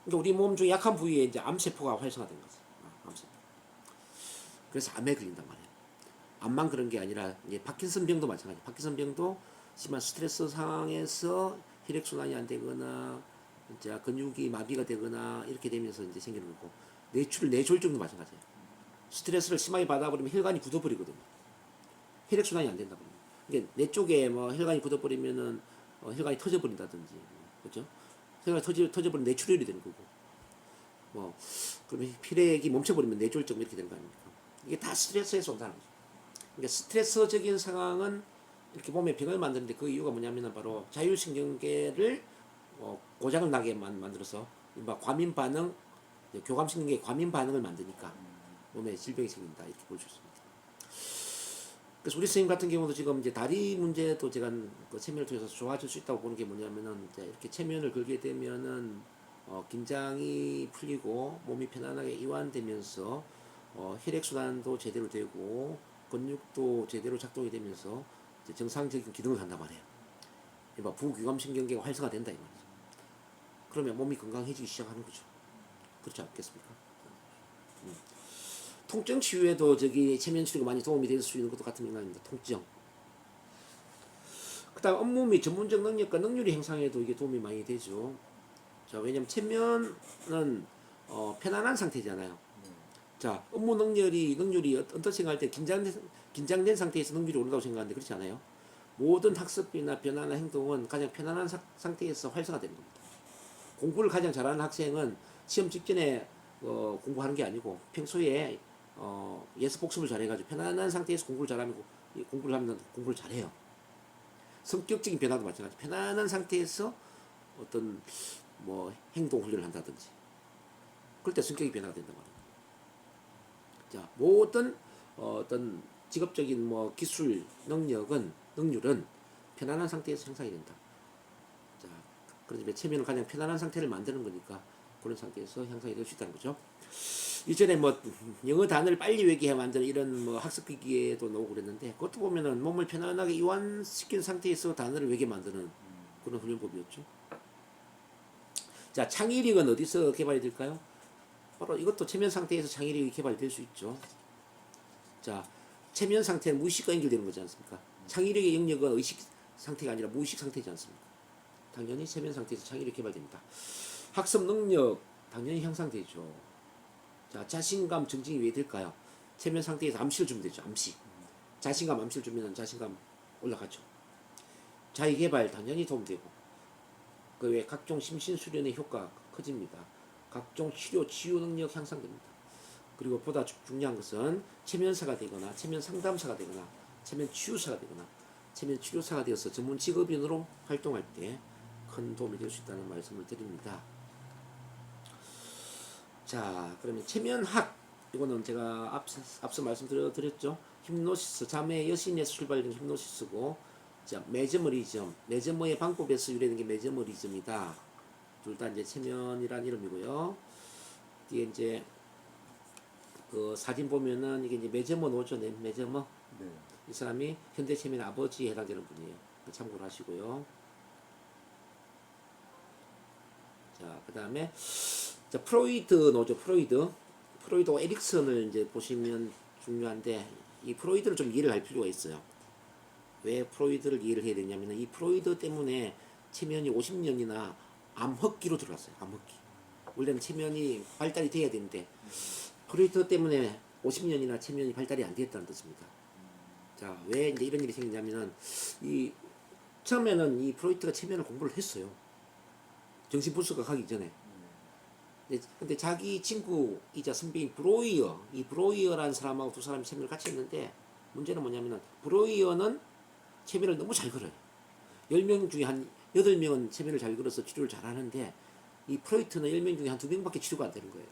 그러니까 우리 몸 중에 약한 부위에 이제 암 세포가 활성화된 거죠. 암 세포. 그래서 암에 걸린단 말이에요. 암만 그런 게 아니라 이제 파킨슨 병도 마찬가지. 파킨슨 병도 심한 스트레스 상황에서 혈액 순환이 안 되거나 이제 근육이 마비가 되거나 이렇게 되면서 이제 생기는 거고 뇌졸중도 마찬가지예요. 스트레스를 심하게 받아버리면 혈관이 굳어버리거든요. 혈액 순환이 안 된다 버리면. 그러니까 뇌 쪽에 뭐 혈관이 굳어버리면은 혈관이 터져버린다든지, 그렇죠? 혈관이 터져버리면 뇌출혈이 되는 거고. 뭐 그러면 피력이 멈춰버리면 뇌졸중 이렇게 되는 거 아닙니까? 이게 다 스트레스에서 온다는 거죠. 그러니까 스트레스적인 상황은 이렇게 몸에 병을 만드는데 그 이유가 뭐냐면은 바로 자율신경계를 고장을 나게 만들어서 막 과민 반응, 교감신경계 과민 반응을 만드니까 몸에 질병이 생긴다 이렇게 볼 수 있습니다. 그래서 우리 선생님 같은 경우도 지금 이제 다리 문제도 제가 그 체면을 통해서 좋아질 수 있다고 보는 게 뭐냐면은 이제 이렇게 체면을 걸게 되면은 긴장이 풀리고 몸이 편안하게 이완되면서 혈액 순환도 제대로 되고 근육도 제대로 작동이 되면서 이제 정상적인 기능을 한단 말이에요. 이봐 부교감신경계가 활성화된다 이 말이죠. 그러면 몸이 건강해지기 시작하는 거죠. 그렇지 않겠습니까? 통증 치유에도 저기 체면 치료가 많이 도움이 될 수 있는 것도 같은 맥락입니다. 통증. 그다음 업무 및 전문적 능력과 능률의 향상에도 이게 도움이 많이 되죠. 자, 왜냐면 체면은 편안한 상태잖아요. 자, 업무 능률이 어떤 생각할 때 긴장된 상태에서 능률이 오른다고 생각하는데 그렇지 않아요. 모든 학습이나 변화나 행동은 가장 편안한 상태에서 활성화되는 겁니다. 공부를 가장 잘하는 학생은 시험 직전에 공부하는 게 아니고 평소에 예습 복습을 잘해가지고 편안한 상태에서 공부를 하면 공부를 잘해요. 성격적인 변화도 마찬가지. 편안한 상태에서 어떤 뭐 행동 훈련을 한다든지 그럴 때 성격이 변화가 된단 말이에요. 자, 모든 어떤 직업적인 뭐 기술 능률은 편안한 상태에서 형성이 된다. 자, 그러면 체면은 가장 편안한 상태를 만드는 거니까 그런 상태에서 형성이 될 수 있다는 거죠. 이전에 뭐 영어 단어를 빨리 외우게 만드는 이런 뭐 학습기기에도 나오고 그랬는데 그것도 보면은 몸을 편안하게 이완시킨 상태에서 단어를 외우게 만드는 그런 훈련법이었죠. 자, 창의력은 어디서 개발이 될까요? 바로 이것도 체면 상태에서 창의력이 개발이 될 수 있죠. 자, 체면 상태는 무의식과 연결되는 거지 않습니까? 창의력의 영역은 의식 상태가 아니라 무의식 상태지 않습니까? 당연히 체면 상태에서 창의력이 개발됩니다. 학습 능력 당연히 향상되죠. 자, 자신감 증진이 왜 될까요? 체면 상태에서 암시를 주면 되죠. 암시. 자신감 암시를 주면 자신감 올라가죠. 자기 개발 당연히 도움되고 그 외 각종 심신수련의 효과 커집니다. 각종 치유 능력 향상됩니다. 그리고 보다 중요한 것은 체면사가 되거나 체면 상담사가 되거나 체면 치유사가 되거나 체면 치료사가 되어서 전문 직업인으로 활동할 때 큰 도움이 될 수 있다는 말씀을 드립니다. 자, 그러면 체면학 이거는 제가 앞서 말씀드렸죠. 힌노시스 잠의 여신에서 출발된 힌노시스고, 자, 메즈머의 방법에서 유래된 게 메즈머리즘이다. 둘 다 이제 체면이란 이름이고요. 뒤에 이제 그 사진 보면은 이게 이제 메즈머 노죠, 메즈머. 네. 이 사람이 현대 체면의 아버지에 해당되는 분이에요. 참고를 하시고요. 자, 그 다음에 자, 프로이드 노죠, 프로이드와 에릭슨을 이제 보시면 중요한데 이 프로이드를 좀 이해를 할 필요가 있어요. 왜 프로이드를 이해를 해야 되냐면 이 프로이드 때문에 체면이 50년이나 암흑기로 들어갔어요. 암흑기. 원래는 체면이 발달이 돼야 되는데 프로이드 때문에 50년이나 체면이 발달이 안 됐다는 뜻입니다. 자, 왜 이제 이런 일이 생기냐면은 이 처음에는 이 프로이트가 체면을 공부를 했어요. 정신분석학 하기 전에. 근데 자기 친구이자 선배인 이 브로이어라는 사람하고 두 사람이 체면을 같이 했는데 문제는 뭐냐면은 브로이어는 체면을 너무 잘 걸어요. 10명 중에 한 8명은 체면을 잘 걸어서 치료를 잘 하는데 이 프로이트는 10명 중에 한 2명밖에 치료가 안 되는 거예요.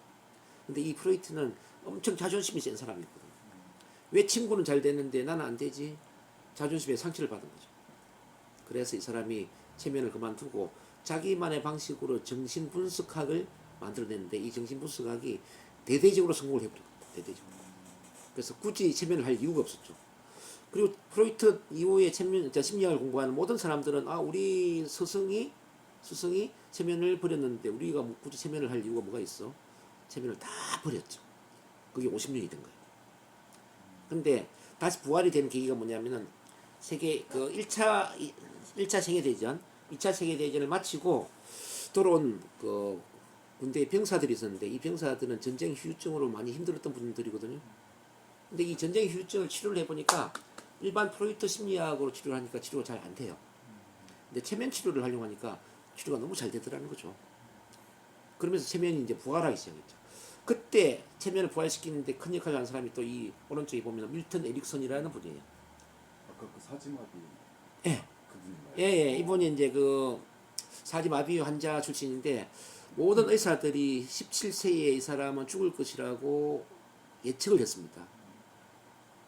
근데 이 프로이트는 엄청 자존심이 센 사람이거든요. 왜 친구는 잘 되는데 나는 안 되지? 자존심에 상처를 받은 거죠. 그래서 이 사람이 체면을 그만두고 자기만의 방식으로 정신분석학을 만들어냈는데 이 정신분석학이 대대적으로 성공을 해버립니다. 대대적으로. 그래서 굳이 체면을 할 이유가 없었죠. 그리고 프로이트 이후에 심리학을 공부하는 모든 사람들은 우리 스승이 체면을 버렸는데 우리가 굳이 체면을 할 이유가 뭐가 있어? 체면을 다 버렸죠. 그게 50년이 된 거예요. 근데 다시 부활이 되는 계기가 뭐냐면은 세계 그 1차 세계대전, 2차 세계대전을 마치고 돌아온 그 군대 병사들이 있었는데 이 병사들은 전쟁 후유증으로 많이 힘들었던 분들이거든요. 근데 이 전쟁 후유증을 치료를 해보니까 일반 프로이트 심리학으로 치료를 하니까 치료가 잘 안 돼요. 근데 체면 치료를 하려고 하니까 치료가 너무 잘 되더라는 거죠. 그러면서 체면이 이제 부활하기 시작했죠. 그때 체면을 부활시키는데 큰 역할을 한 사람이 또 이 오른쪽에 보면 밀턴 에릭슨이라는 분이에요. 아까 그 사지마비 예, 그분인가요? 예. 이분이 이제 그 사지마비 환자 출신인데 모든 의사들이 17세에 이 사람은 죽을 것이라고 예측을 했습니다.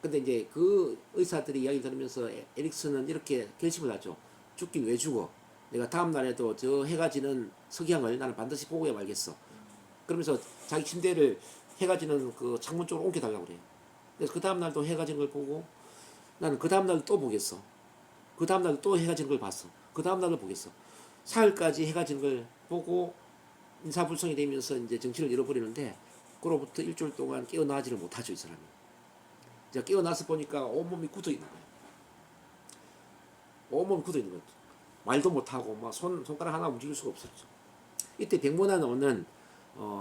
근데 이제 그 의사들이 이야기 들으면서 에릭슨은 이렇게 결심을 하죠. 죽긴 왜 죽어? 내가 다음 날에도 저 해가 지는 석양을 나는 반드시 보고야 말겠어. 그러면서 자기 침대를 해가 지는 그 창문 쪽으로 옮겨달라고 그래요. 그래서 그 다음 날도 해가 지는 걸 보고 나는 그 다음 날도 또 보겠어. 그 다음 날도 또 해가 지는 걸 봤어. 그 다음 날도 보겠어. 사흘까지 해가 지는 걸 보고 인사불성이 되면서 이제 정신을 잃어버리는데 그로부터 일주일 동안 깨어나지를 못하죠, 이 사람이. 이제 깨어나서 보니까 온몸이 굳어 있는 거예요. 온몸이 굳어 있는 거예요. 말도 못하고 막 손가락 하나 움직일 수가 없었죠. 이때 백문화 오는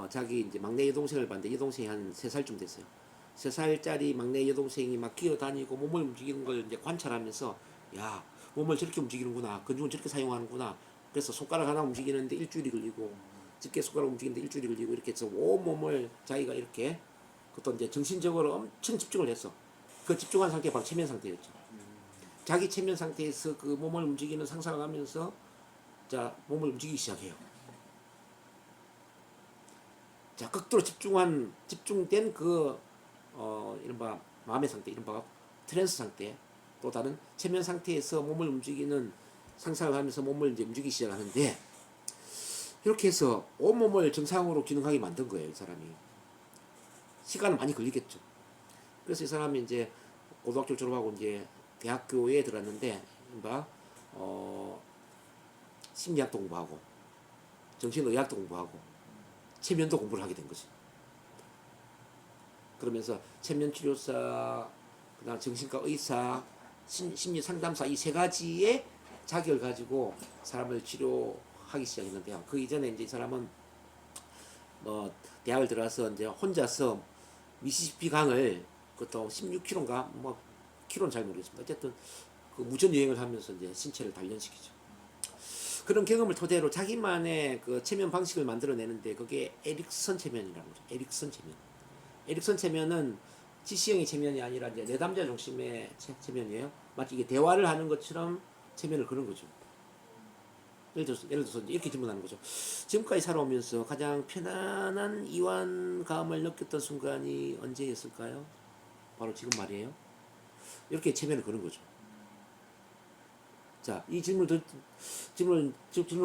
자기 이제 막내 여동생을 봤는데 여동생이 한 3살쯤 됐어요. 3살짜리 막내 여동생이 막 기어다니고 몸을 움직이는 걸 이제 관찰하면서 야, 몸을 저렇게 움직이는구나. 근육을 저렇게 사용하는구나. 그래서 손가락 하나 움직이는데 일주일이 걸리고 집게 손가락 움직이는데 일주일이 걸리고 이렇게 해서 온몸을 자기가 이렇게 그것도 이제 정신적으로 엄청 집중을 했어. 그 집중한 상태가 바로 체면 상태였죠. 자기 체면 상태에서 그 몸을 움직이는 상상을 하면서 자, 몸을 움직이기 시작해요. 자, 극도로 집중된 그 이른바 마음의 상태, 이른바 트랜스 상태, 또 다른 체면 상태에서 몸을 움직이는 상상을 하면서 몸을 이제 움직이기 시작하는데 이렇게 해서 온몸을 정상으로 기능하게 만든 거예요, 이 사람이. 시간은 많이 걸리겠죠. 그래서 이 사람이 이제 고등학교 졸업하고 이제 대학교에 들어갔는데, 이른바 심리학도 공부하고 정신의학도 공부하고 체면도 공부를 하게 된 거지. 그러면서 체면치료사, 그다음 정신과 의사, 심리 상담사 이 3가지의 자격을 가지고 사람을 치료하기 시작했는데요. 그 이전에 이제 이 사람은 뭐 대학을 들어서 이제 혼자서 미시시피 강을 그것도 16km인가 뭐 키로는 잘 모르겠습니다. 어쨌든 그 무전 여행을 하면서 이제 신체를 단련시키죠. 그런 경험을 토대로 자기만의 그 체면 방식을 만들어내는데 그게 에릭슨 체면이라고 그러죠. 에릭슨 체면. 에릭슨 체면은 지시형의 체면이 아니라 이제 내담자 중심의 체면이에요. 마치 이게 대화를 하는 것처럼 체면을 그런 거죠. 예를 들어서 이렇게 질문하는 거죠. 지금까지 살아오면서 가장 편안한 이완감을 느꼈던 순간이 언제였을까요? 바로 지금 말이에요. 이렇게 체면을 그런 거죠. 자, 이 질문을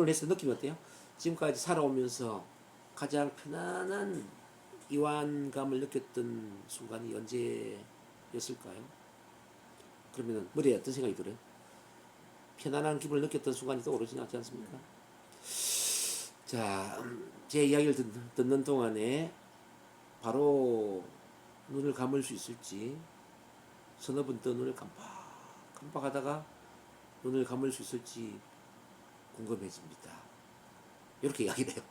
했을 때 느낌이 어때요? 지금까지 살아오면서 가장 편안한 이완감을 느꼈던 순간이 언제였을까요? 그러면 머리에 어떤 생각이 들어요? 편안한 기분을 느꼈던 순간이 떠오르지 않지 않습니까? 자, 제 이야기를 듣는 동안에 바로 눈을 감을 수 있을지 서너 번 더 눈을 깜빡하다가 눈을 감을 수 있을지 궁금해집니다. 이렇게 이야기를 해요.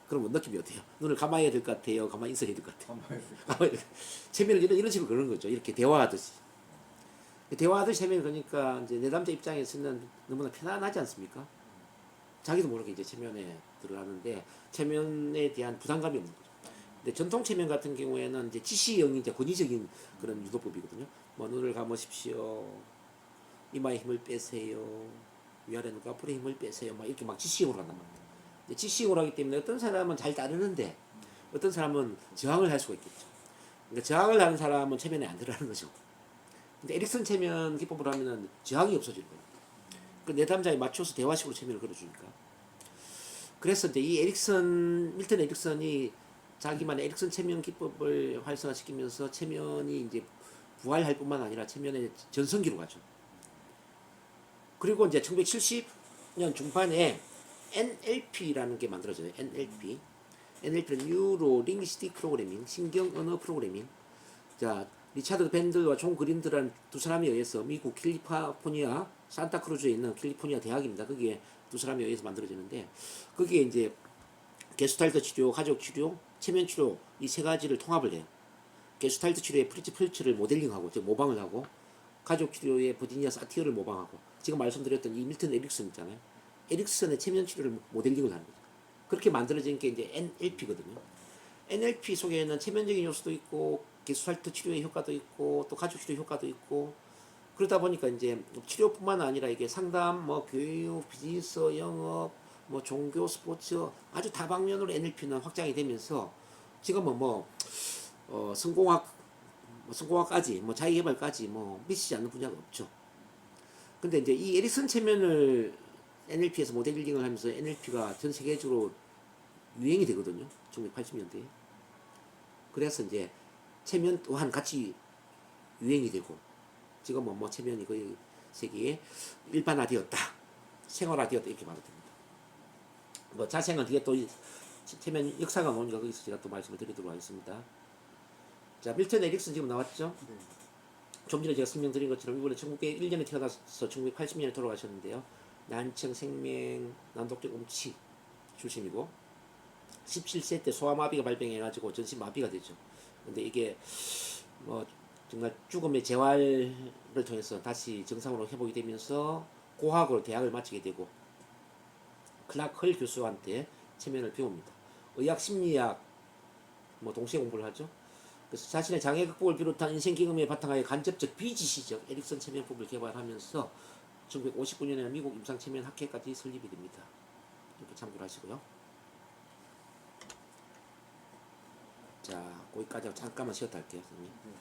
그러면 느낌이 어때요? 눈을 감아야 될 것 같아요? 가만히 있어야 될 것 같아요? 체면을 이런 식으로 그러는 거죠. 이렇게 대화하듯이. 대화하듯이 체면을 그러니까 이제 내담자 입장에서는 너무나 편안하지 않습니까? 자기도 모르게 이제 체면에 들어가는데 체면에 대한 부담감이 없는 거죠. 근데 전통 체면 같은 경우에는 이제 지시형이 이제 권위적인 그런 유도법이거든요. 뭐 눈을 감으십시오. 이마에 힘을 빼세요. 위아래 눈 앞으로 힘을 빼세요. 막 이렇게 막 지시형으로 한단 말이에요. 지시형으로 하기 때문에 어떤 사람은 잘 따르는데 어떤 사람은 저항을 할 수가 있겠죠. 그러니까 저항을 하는 사람은 체면에 안 들어가는 거죠. 근데 에릭슨 체면 기법으로 하면은 저항이 없어질 거예요. 그 내담자에 맞춰서 대화식으로 체면을 걸어주니까. 그래서 이제 이 밀턴 에릭슨이 자기만의 에릭슨 체면 기법을 활성화시키면서 체면이 이제 부활할 뿐만 아니라 체면의 전성기로 가죠. 그리고 이제 1970년 중반에 NLP라는 게 만들어져요. NLP. NLP는 뉴로 링귀스틱 프로그래밍, 신경 언어 프로그래밍. 자, 리차드 밴들과 존 그린드라는 두 사람에 의해서 미국 캘리포니아 산타크루즈에 있는 캘리포니아 대학입니다. 거기에 두 사람에 의해서 만들어지는데 거기에 이제 게슈탈트 치료, 가족 치료, 체면 치료 이 3가지를 통합을 해요. 게슈탈트 치료의 프리츠 펄츠를 모델링하고 즉 모방을 하고 가족 치료의 버지니아 사티어를 모방하고 지금 말씀드렸던 이 밀턴 에릭슨 있잖아요. 에릭슨의 체면 치료를 모델링을 하는 거죠. 그렇게 만들어진 게 이제 NLP거든요. NLP 속에는 체면적인 요소도 있고 개수살트 치료의 효과도 있고 또 가족 치료 효과도 있고 그러다 보니까 이제 치료뿐만 아니라 이게 상담, 뭐 교육, 비즈니스, 영업, 뭐 종교, 스포츠 아주 다방면으로 NLP는 확장이 되면서 지금은 성공학, 성공학까지 뭐 자기개발까지 뭐 미치지 않는 분야가 없죠. 근데 이제 이 에릭슨 체면을 NLP에서 모델 빌딩을 하면서 NLP가 전 세계적으로 유행이 되거든요. 1980년대에. 그래서 이제 체면 또한 같이 유행이 되고 지금은 뭐 체면이 거의 세계에 일반화되었다, 생활화되었다 이렇게 말도 됩니다. 뭐 자세한 뒤에 또 체면 역사가 나오니까 거기서 제가 또 말씀을 드리도록 하겠습니다. 자, 밀턴 에릭슨 지금 나왔죠? 네. 좀 전에 제가 설명드린 것처럼 이번에 1901년에 태어나서 1980년에 돌아가셨는데요. 난청 생명 난독적 음치 출신이고 17세 때 소아마비가 발병해가지고 전신마비가 되죠. 근데 이게 뭐 정말 죽음의 재활을 통해서 다시 정상으로 회복이 되면서 고학으로 대학을 마치게 되고 클락 헐 교수한테 체면을 배웁니다. 의학 심리학 뭐 동시에 공부를 하죠. 그래서 자신의 장애 극복을 비롯한 인생 경험에 바탕하여 간접적 비지시적 에릭슨 체면법을 개발하면서 1959년에 미국 임상 체면 학회까지 설립이 됩니다. 이렇게 참고를 하시고요. 자, 거기까지 하고 잠깐만 쉬었다 할게요, 선생님. 네.